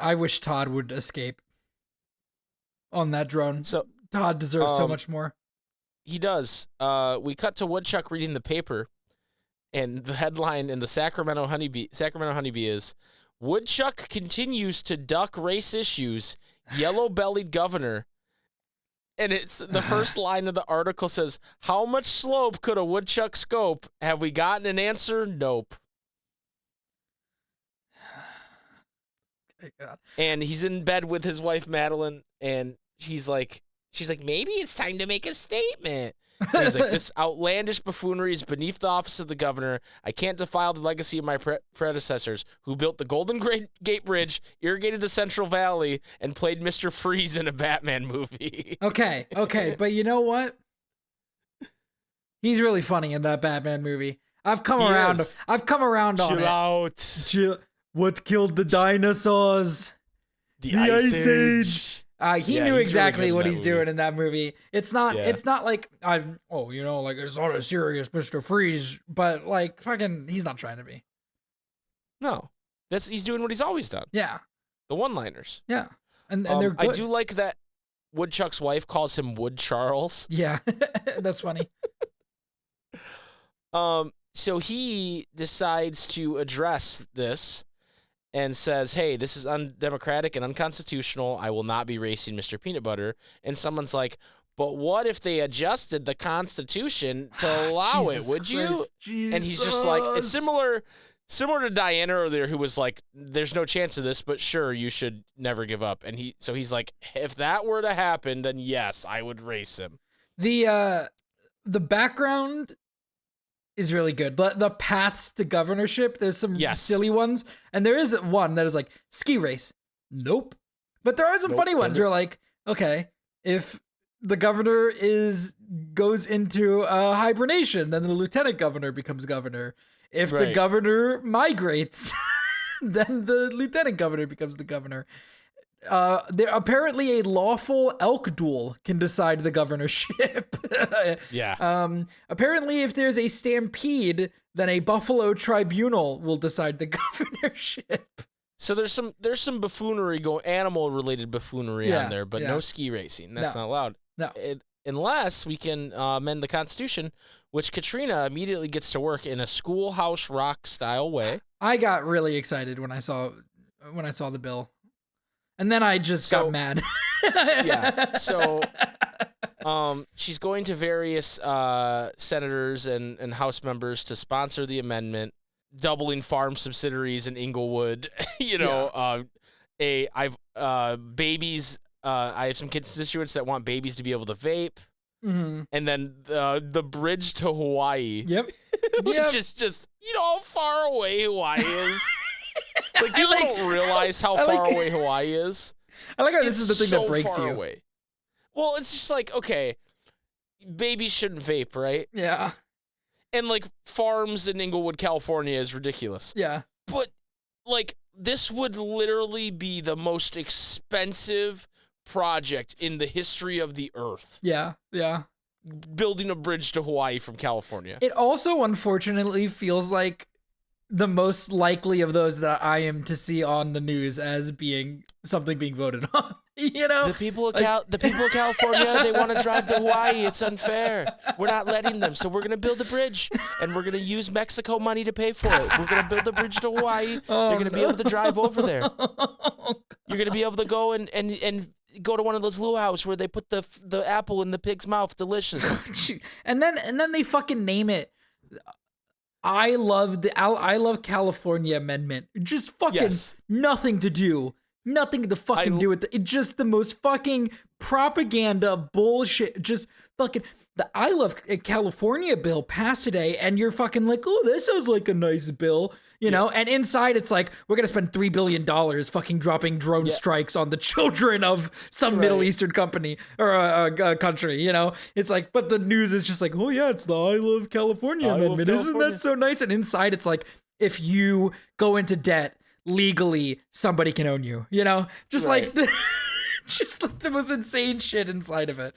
I wish Todd would escape on that drone.
So
Todd deserves so much more.
He does. We cut to Woodchuck reading the paper, and the headline in the Sacramento Honeybee is, Woodchuck continues to duck race issues, yellow-bellied governor. And it's the first line of the article says, how much slope could a woodchuck scope? Have we gotten an answer? Nope.
God.
And he's in bed with his wife, Madeline, and she's like, maybe it's time to make a statement. And he's like, this outlandish buffoonery is beneath the office of the governor. I can't defile the legacy of my predecessors who built the Golden Gate Bridge, irrigated the Central Valley, and played Mr. Freeze in a Batman movie.
Okay, but you know what? He's really funny in that Batman movie. I've come around on it.
Chill out.
What killed the dinosaurs?
The Ice Age.
He knew exactly what he's doing in that movie. It's not like it's not a serious Mr. Freeze, but like fucking he's not trying to be.
No. He's doing what he's always done.
Yeah.
The one-liners.
Yeah. And they're good.
I do like that Woodchuck's wife calls him Wood Charles.
Yeah. That's funny.
So he decides to address this and says, hey, this is undemocratic and unconstitutional. I will not be racing Mr. Peanutbutter. And someone's like, but what if they adjusted the Constitution to allow it? Would you?
Jesus.
And he's just like, it's similar to Diana earlier, who was like, there's no chance of this, but sure, you should never give up. And he's like, if that were to happen, then yes, I would race him.
The background is really good. The paths to governorship, there's some silly ones, and there is one that is like ski race. Nope. But there are some funny ones where like, okay, if the governor goes into hibernation, then the lieutenant governor becomes governor. If the governor migrates, then the lieutenant governor becomes the governor. There apparently a lawful elk duel can decide the governorship.
Yeah.
Apparently, if there's a stampede, then a buffalo tribunal will decide the governorship.
So there's some buffoonery, animal related buffoonery on there, but no ski racing. That's not allowed.
No.
Unless we can amend the Constitution, which Katrina immediately gets to work in a Schoolhouse Rock style way.
I got really excited when I saw the bill. And then I just got mad.
Yeah. So she's going to various senators and House members to sponsor the amendment, doubling farm subsidiaries in Inglewood. Babies. I have some constituents that want babies to be able to vape.
Mm-hmm.
And then the bridge to Hawaii.
Yep.
Which is just, how far away Hawaii is. Like, people don't realize how far away Hawaii is.
I like how this is the thing that breaks you.
Away. Well, it's just like, okay, babies shouldn't vape, right?
Yeah.
And, like, farms in Inglewood, California is ridiculous.
Yeah.
But, like, this would literally be the most expensive project in the history of the earth.
Yeah, yeah.
Building a bridge to Hawaii from California.
It also, unfortunately, feels like the most likely of those that I am to see on the news as being something being voted on.
The people of California, they want to drive to Hawaii. It's unfair. We're not letting them, so we're going to build a bridge, and we're going to use Mexico money to pay for it. We're going to build a bridge to Hawaii. You're going to be able to drive over there. You're going to be able to go and go to one of those luau's where they put the apple in the pig's mouth. Delicious.
and then they fucking name it. I love California Amendment. Just fucking nothing to do. Nothing to fucking do with it. It's just the most fucking propaganda bullshit. Just fucking the I Love California bill passed today, and you're fucking like, oh, that sounds like a nice bill, know? And inside it's like, we're gonna spend $3 billion fucking dropping drone strikes on the children of some Middle Eastern company or country, It's like, but the news is just like, oh yeah, it's the I Love California Amendment. Isn't that so nice? And inside it's like, if you go into debt legally, somebody can own you, just like just like the most insane shit inside of it.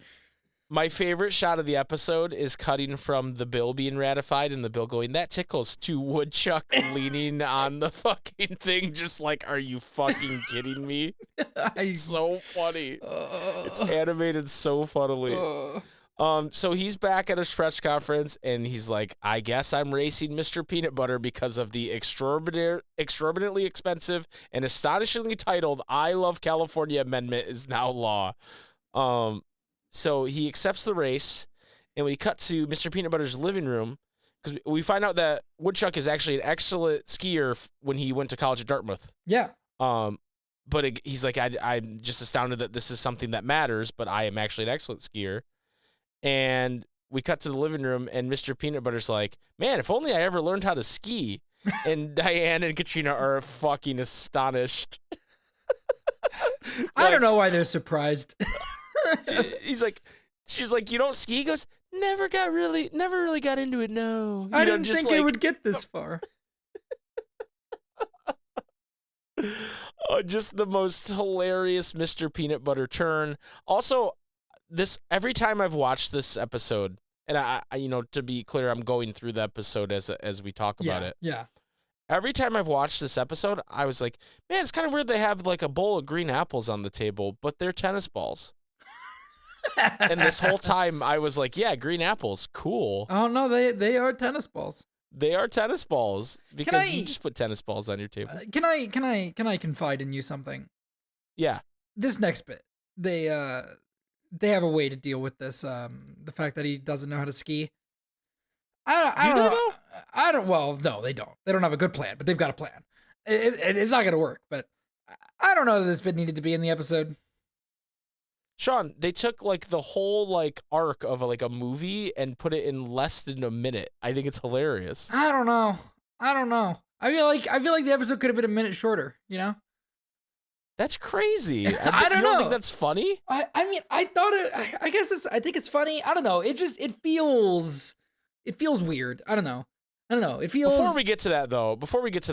My favorite shot of the episode is cutting from the bill being ratified and the bill going, that tickles, to Woodchuck leaning on the fucking thing, just like, are you fucking kidding me? So funny. It's animated so funnily. So he's back at his press conference, and he's like, I guess I'm racing Mr. Peanutbutter because of the exorbitantly expensive and astonishingly titled I Love California Amendment is now law. So he accepts the race, and we cut to Mr. Peanutbutter's living room, because we find out that Woodchuck is actually an excellent skier when he went to college at Dartmouth.
Yeah.
But he's like, I'm just astounded that this is something that matters, but I am actually an excellent skier. And we cut to the living room, and Mr. Peanutbutter's like, man, if only I ever learned how to ski. And Diane and Katrina are fucking astonished.
I don't know why they're surprised.
She's like, you don't ski? He goes, never really got into it, no.
I didn't think I would get this far.
Just the most hilarious Mr. Peanutbutter turn. Also, every time I've watched this episode, and I to be clear, I'm going through the episode as we talk about it.
Yeah.
Every time I've watched this episode, I was like, man, it's kind of weird they have like a bowl of green apples on the table, but they're tennis balls. And this whole time I was like, yeah, green apples, cool.
Oh no, they are tennis balls.
They are tennis balls because you just put tennis balls on your table.
Can I confide in you something?
Yeah.
This next bit, they have a way to deal with this. The fact that he doesn't know how to ski. I don't know. Well, no, they don't. They don't have a good plan, but they've got a plan. It's not gonna work. But I don't know that this bit needed to be in the episode.
Sean, they took like the whole like arc of a movie and put it in less than a minute. I think it's hilarious.
I don't know. I feel like the episode could have been a minute shorter, you know?
That's crazy.
I don't know.
You don't think that's funny?
I mean, I thought it. I guess I think it's funny. I don't know. It feels weird. I don't know. It feels.
Before we get to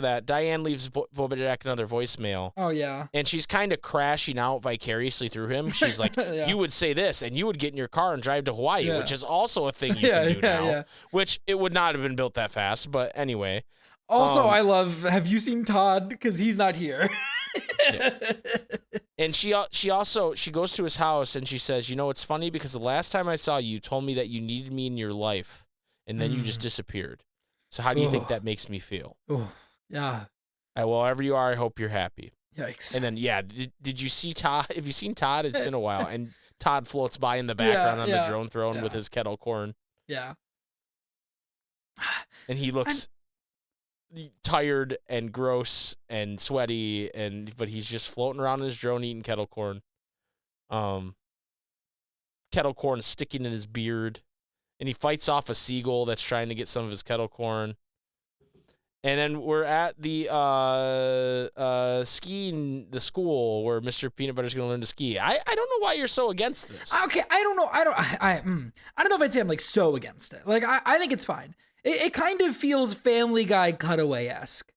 that, Diane leaves Bojack another voicemail.
Oh yeah.
And she's kind of crashing out vicariously through him. She's like,
yeah.
You would say this, and you would get in your car and drive to Hawaii, which is also a thing you can do now.
Yeah.
Which it would not have been built that fast, but anyway.
Also, I love. Have you seen Todd? Because he's not here.
Yeah. And she goes to his house and she says, you know, it's funny because the last time I saw you, you told me that you needed me in your life, and then you just disappeared. So how do you think that makes me feel?
Yeah.
Well, wherever you are, I hope you're happy.
Yikes.
And then, did you see Todd? Have you seen Todd? It's been a while. And Todd floats by in the background on the drone throne with his kettle corn.
Yeah.
And he looks tired and gross and sweaty, but he's just floating around in his drone eating kettle corn. Kettle corn sticking in his beard. And he fights off a seagull that's trying to get some of his kettle corn. And then we're at the the school where Mr. Peanutbutter's going to learn to ski. I don't know why you're so against this.
Okay, I don't know. I don't know if I'd say I'm like so against it. Like I think it's fine. It kind of feels Family Guy cutaway-esque.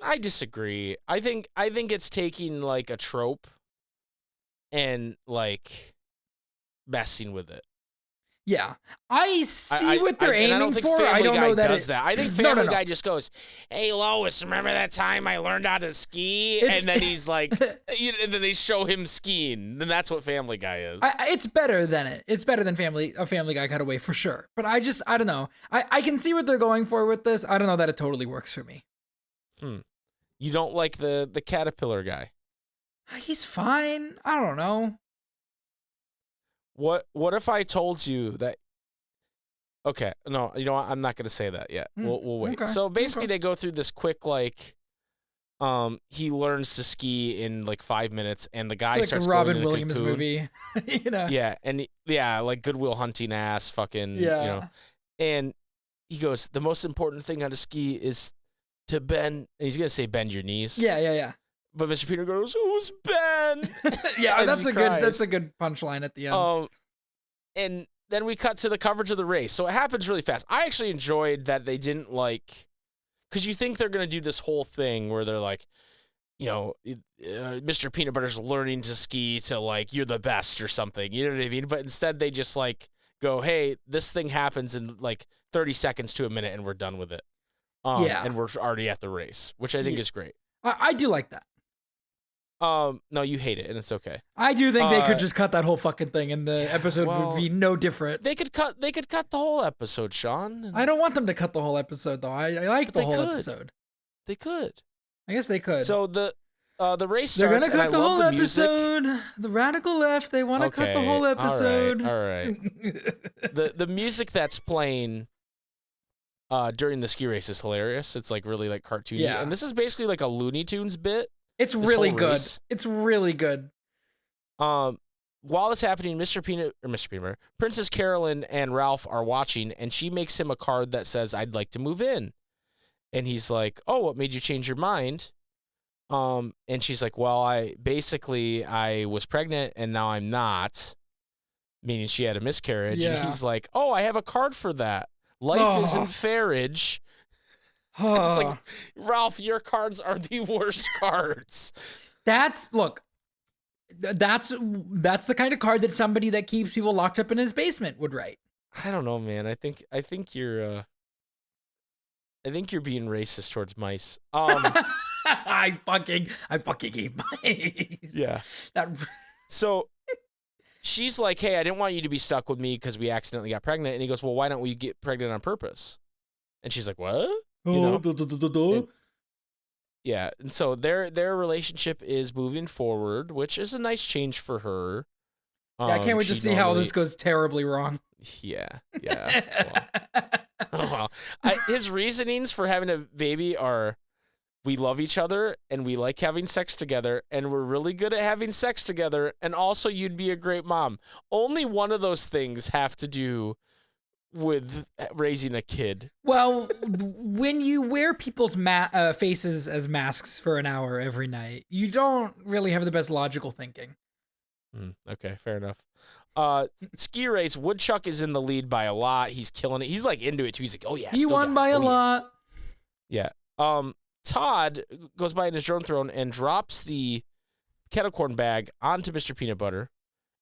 I disagree. I think it's taking like a trope and like messing with it.
Yeah, I see what they're aiming for. I don't know that
does that. I think Family Guy just goes, "Hey Lois, remember that time I learned how to ski?" And then he's like, and then they show him skiing. Then that's what Family Guy is.
It's better than it. It's better than Family Guy cutaway for sure. But I don't know. I can see what they're going for with this. I don't know that it totally works for me.
You don't like the caterpillar guy?
He's fine. I don't know.
What if I told you that? Okay, no, you know what? I'm not going to say that yet. We'll wait.
Okay,
so basically, they go through this quick he learns to ski in like 5 minutes, and the guy
it's like
starts
a Robin
going to
Williams
the cocoon.
movie, you know?
Yeah, and like Good Will Hunting ass fucking, you know. And he goes, the most important thing on a ski is to bend. And he's gonna say bend your knees.
Yeah.
But Mr. Peter goes, "Who's Ben?"
Yeah, that's a good punchline at the end.
And then we cut to the coverage of the race. So it happens really fast. I actually enjoyed that they didn't because you think they're gonna do this whole thing where they're like, Mr. Peanut Butter's learning to ski to like, you're the best or something. You know what I mean? But instead they just like go, hey, this thing happens in like 30 seconds to a minute and we're done with it. And we're already at the race, which I think is great.
I do like that.
No, you hate it, and it's okay.
I do think they could just cut that whole fucking thing, and the episode would be no different.
They could cut the whole episode, Sean.
I don't want them to cut the whole episode, though. I like the whole episode.
They could.
I guess they could.
So the race starts.
They're gonna cut the whole episode.
Music.
The radical left. They want to cut the whole episode.
All right. The music that's playing during the ski race is hilarious. It's like really like cartoony. Yeah. And this is basically like a Looney Tunes bit.
It's really good. It's really good.
While it's happening, Princess Carolyn and Ralph are watching, and she makes him a card that says, "I'd like to move in." And he's like, "Oh, what made you change your mind?" And she's like, "Well, I was pregnant and now I'm not," meaning she had a miscarriage. Yeah. And he's like, "Oh, I have a card for that. Life isn't fairage." It's like, Ralph, your cards are the worst cards.
That's the kind of card that somebody that keeps people locked up in his basement would write.
I don't know, man. I think you're being racist towards mice.
I fucking hate mice.
Yeah. So she's like, "Hey, I didn't want you to be stuck with me because we accidentally got pregnant." And he goes, "Well, why don't we get pregnant on purpose?" And she's like, "What?" And so their relationship is moving forward, which is a nice change for her.
I can't wait to see how this goes terribly wrong.
Yeah. Well, his reasonings for having a baby are, we love each other and we like having sex together and we're really good at having sex together, and also you'd be a great mom. Only one of those things have to do with raising a kid.
Well, when you wear people's faces as masks for an hour every night, you don't really have the best logical thinking.
Okay, fair enough. Ski race, Woodchuck is in the lead by a lot. He's killing it. He's like into it too. He's like, "Oh yeah,
he won by a lot."
Yeah. Todd goes by in his drone throne and drops the kettle corn bag onto Mr. Peanut Butter,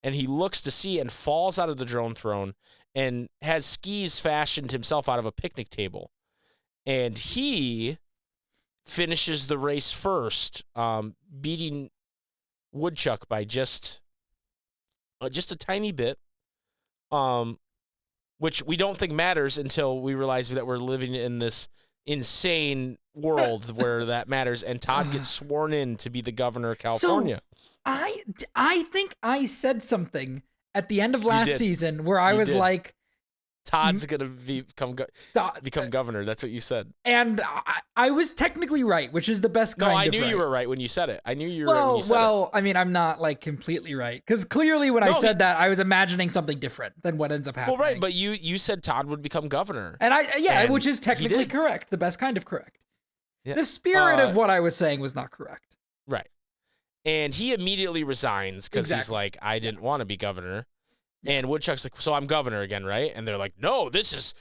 and he looks to see and falls out of the drone throne and has skis fashioned himself out of a picnic table. And he finishes the race first, beating Woodchuck by just a tiny bit, which we don't think matters until we realize that we're living in this insane world where that matters, and Todd gets sworn in to be the governor of California.
So I think I said something at the end of last season where I was like,
Todd's going to become governor. That's what you said.
And I was technically right, which is the best kind of right.
No, I knew you were right when you said it. I knew you were right when you said it.
Well, I mean, I'm not like completely right, because clearly when I said that, I was imagining something different than what ends up happening.
Well, right, but you said Todd would become governor.
And which is technically correct, the best kind of correct. Yeah. The spirit of what I was saying was not correct.
Right. And he immediately resigns because he's like, "I didn't want to be governor." And Woodchuck's like, "So I'm governor again, right?" And they're like, "No, this is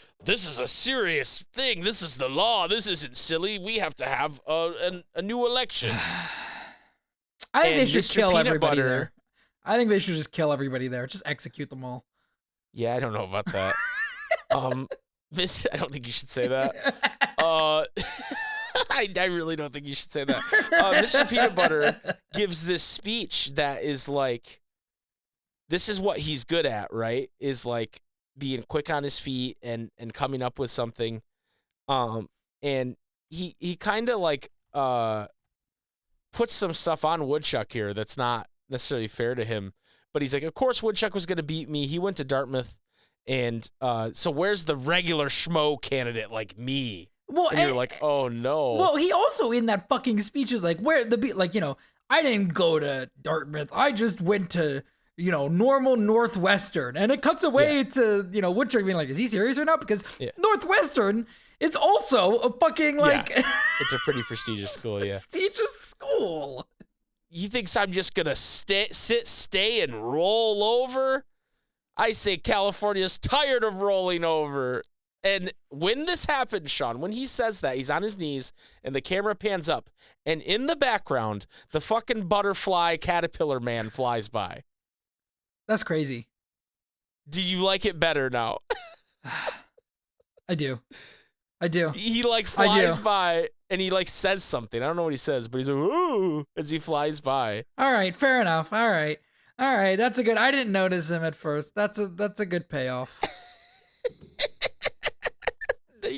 a serious thing. This is the law. This isn't silly. We have to have a new election."
I think they should kill everybody there. I think they should just kill everybody there. Just execute them all.
Yeah, I don't know about that. I don't think you should say that. I really don't think you should say that. Mr. Peanut Butter gives this speech that is like, this is what he's good at, right? Is like being quick on his feet and coming up with something. And he kind of like puts some stuff on Woodchuck here that's not necessarily fair to him. But he's like, "Of course Woodchuck was going to beat me. He went to Dartmouth. And so where's the regular schmo candidate like me?"
Well,
and you're like, "Oh no."
Well, he also in that fucking speech is like, "I didn't go to Dartmouth. I just went to, normal Northwestern." And it cuts away to, Woodchuck being like, "Is he serious or not?" Because Northwestern is also a fucking like
it's a pretty prestigious school,
prestigious school.
He thinks I'm just gonna stay and roll over? I say California's tired of rolling over. And when this happens, Sean, when he says that, he's on his knees and the camera pans up, and in the background, the fucking butterfly caterpillar man flies by.
That's crazy.
Do you like it better now?
I do.
He like flies by and he like says something. I don't know what he says, but he's like, ooh, as he flies by.
All right, fair enough. All right. That's a good. I didn't notice him at first. That's a good payoff.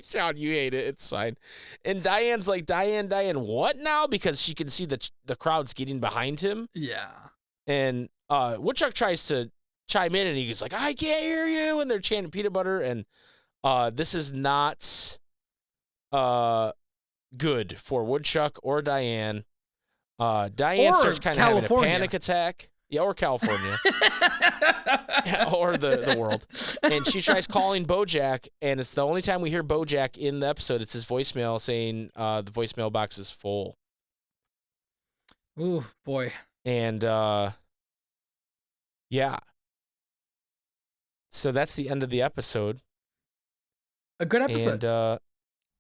Sean, you hate it. It's fine. And Diane's like, Diane, what now? Because she can see the crowd's getting behind him.
Yeah.
And Woodchuck tries to chime in, and he's like, I can't hear you. And they're chanting peanut butter. And this is not good for Woodchuck or Diane. Diane starts kind of having a panic attack. Yeah, or California. Or the world. And she tries calling Bojack, and it's the only time we hear Bojack in the episode. It's his voicemail saying the voicemail box is full.
Ooh, boy.
And, yeah. So that's the end of the episode.
A good episode.
And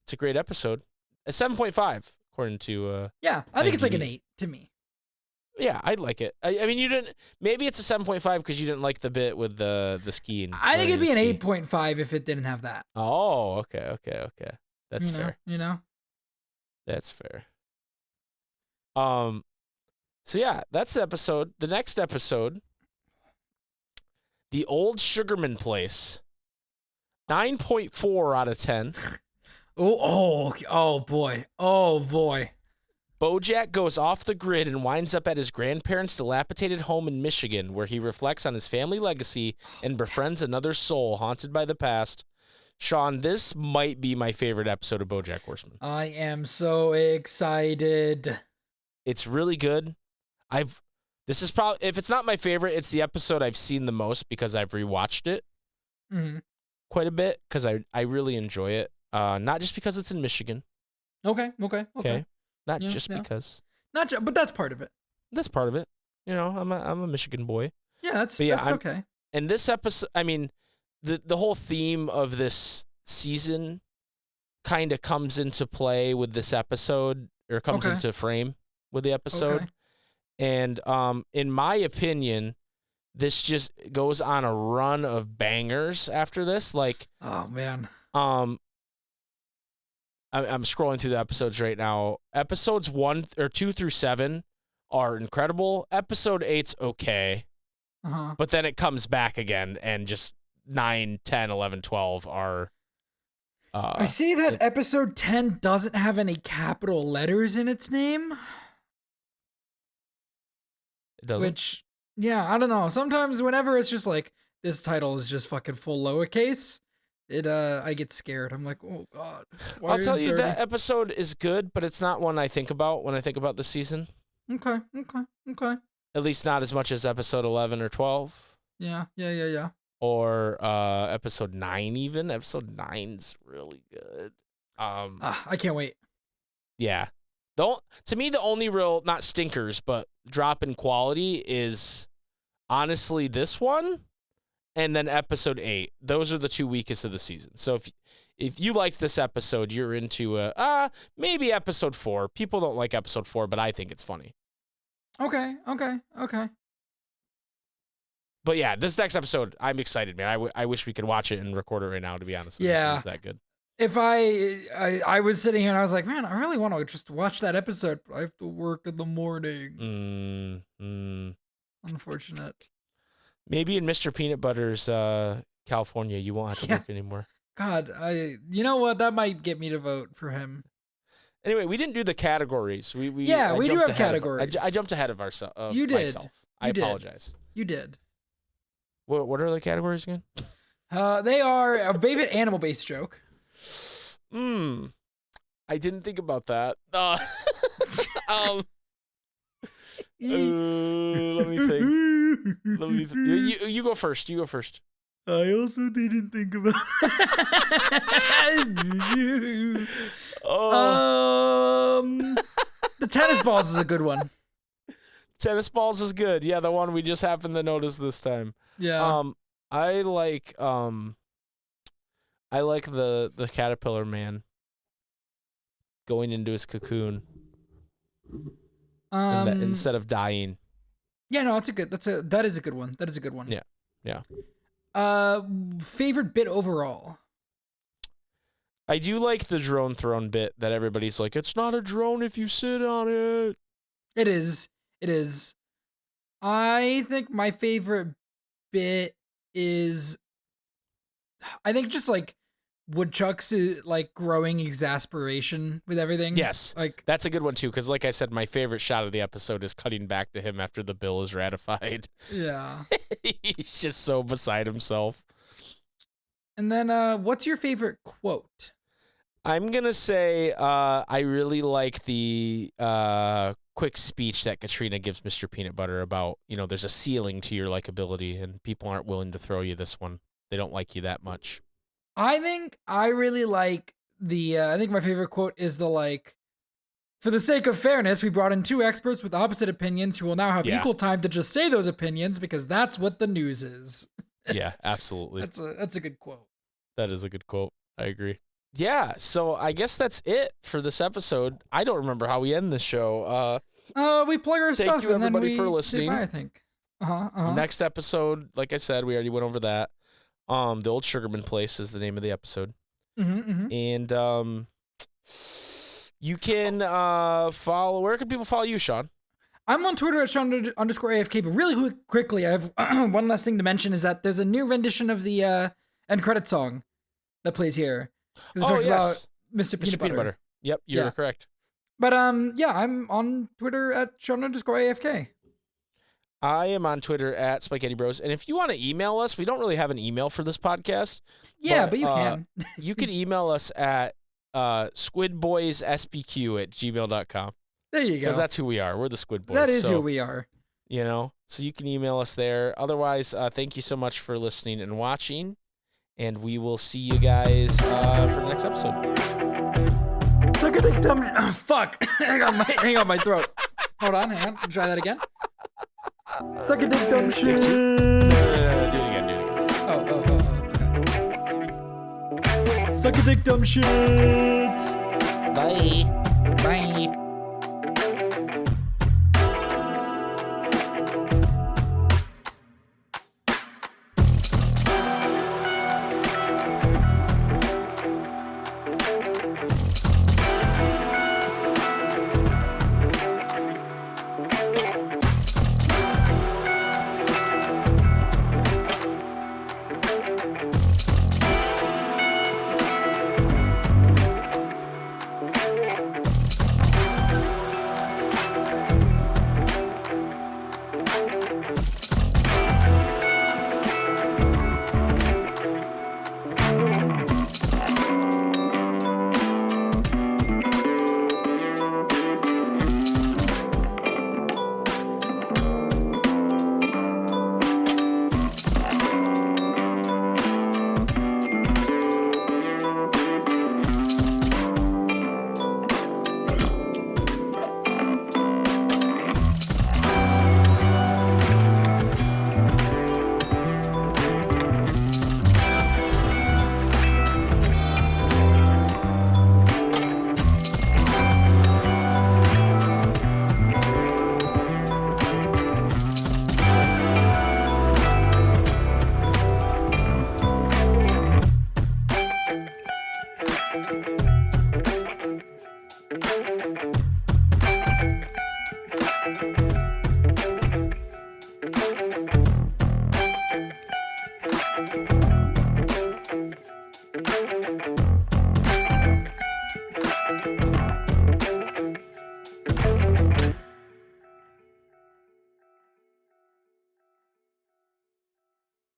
it's a great episode. A 7.5, according to...
yeah, I think it's like an 8 to me.
Yeah, I'd like it. I mean, you didn't... Maybe it's a 7.5 because you didn't like the bit with the skiing.
I think it'd be an 8.5 if it didn't have that.
Oh, okay. That's fair.
You know?
That's fair. So yeah, that's the episode. The next episode, The Old Sugarman Place. 9.4 out of 10.
Oh boy.
Bojack goes off the grid and winds up at his grandparents' dilapidated home in Michigan, where he reflects on his family legacy and befriends another soul haunted by the past. Sean, this might be my favorite episode of BoJack Horseman.
I am so excited.
It's really good. This is probably, if it's not my favorite, it's the episode I've seen the most because I've rewatched it quite a bit because I really enjoy it. Not just because it's in Michigan.
Okay.
Not just because.
But that's part of it.
That's part of it. You know, I'm a Michigan boy.
Yeah, that's okay.
And this episode, I mean, the whole theme of this season kind of comes into play with this episode, or comes into frame with the episode.
Okay.
And in my opinion, this just goes on a run of bangers after this. Like,
oh man.
I'm scrolling through the episodes right now. Episodes 1 or 2 through 7 are incredible. Episode 8's okay. But then it comes back again, and just 9, 10, 11, 12 are...
I see that episode 10 doesn't have any capital letters in its name.
It doesn't?
Which, yeah, I don't know. Sometimes whenever it's just like, this title is just fucking full lowercase... I get scared. I'm like, oh god.
I'll tell you that episode is good, but it's not one I think about when I think about the season.
Okay.
At least not as much as episode 11 or 12.
Yeah.
Or episode 9 even. Episode 9's really good.
I can't wait.
Yeah. To me, the only real, not stinkers, but drop in quality is honestly this one. And then episode 8. Those are the two weakest of the season. So if you like this episode, you're into maybe episode 4. People don't like episode 4, but I think it's funny.
Okay.
But yeah, this next episode, I'm excited, man. I wish we could watch it and record it right now, to be honest with you. It's that good.
If I was sitting here and I was like, man, I really want to just watch that episode, but I have to work in the morning. Unfortunate.
Maybe in Mr. Peanutbutter's California, you won't have to work anymore.
God, you know what? That might get me to vote for him.
Anyway, we didn't do the categories. We do
have categories.
I jumped ahead of ourselves.
You did.
Myself. I apologize.
You did.
What are the categories again?
They are a favorite animal-based joke.
I didn't think about that. Let me think. You go first.
I also didn't think about the tennis balls is a good one.
Tennis balls is good. Yeah, the one we just happened to notice this time.
Yeah.
I like I like the caterpillar man going into his cocoon instead of dying.
Yeah, no, that is a good one. That is a good one.
Yeah.
Favorite bit overall?
I do like the drone throne bit that everybody's like, it's not a drone if you sit on it.
It is. I think my favorite bit is, I think just like Woodchuck's like growing exasperation with everything.
Yes,
like
that's a good one too, because like I said, my favorite shot of the episode is cutting back to him after the bill is ratified.
Yeah.
He's just so beside himself.
And then what's your favorite quote?
I'm gonna say I really like the quick speech that Katrina gives Mr. Peanutbutter about, there's a ceiling to your likability and people aren't willing to throw you this one. They don't like you that much.
I think I really like I think my favorite quote is for the sake of fairness, we brought in 2 experts with opposite opinions who will now have equal time to just say those opinions because that's what the news is.
Yeah, absolutely.
That's a good quote.
That is a good quote. I agree. Yeah, so I guess that's it for this episode. I don't remember how we end the show.
We plug our stuff.
Thank you,
and
everybody,
then we
for listening.
Say bye, I think.
Next episode, like I said, we already went over that. The Old Sugarman Place is the name of the episode. And you can follow. Where can people follow you, Sean?
I'm on Twitter at Sean_AFK. But really quickly, I have one last thing to mention is that there's a new rendition of the end credit song that plays here. It talks about Mr. Peanutbutter.
Yep, you're correct.
But yeah, I'm on Twitter at Sean_AFK.
I am on Twitter at SpikeGhetti Bros. And if you want to email us, we don't really have an email for this podcast.
Yeah, but you can.
You can email us at squidboysspq@gmail.com.
There you go.
Because that's who we are. We're the Squid Boys.
That is who we are.
So you can email us there. Otherwise, thank you so much for listening and watching. And we will see you guys for the next episode.
Suck a dick, dumb. Oh, fuck. hang on my throat. Hold on. Try that again. Suck a dick, dumb shit.
No, do it again.
Oh, okay. Suck a dick, dumb shit.
Bye.
Bye.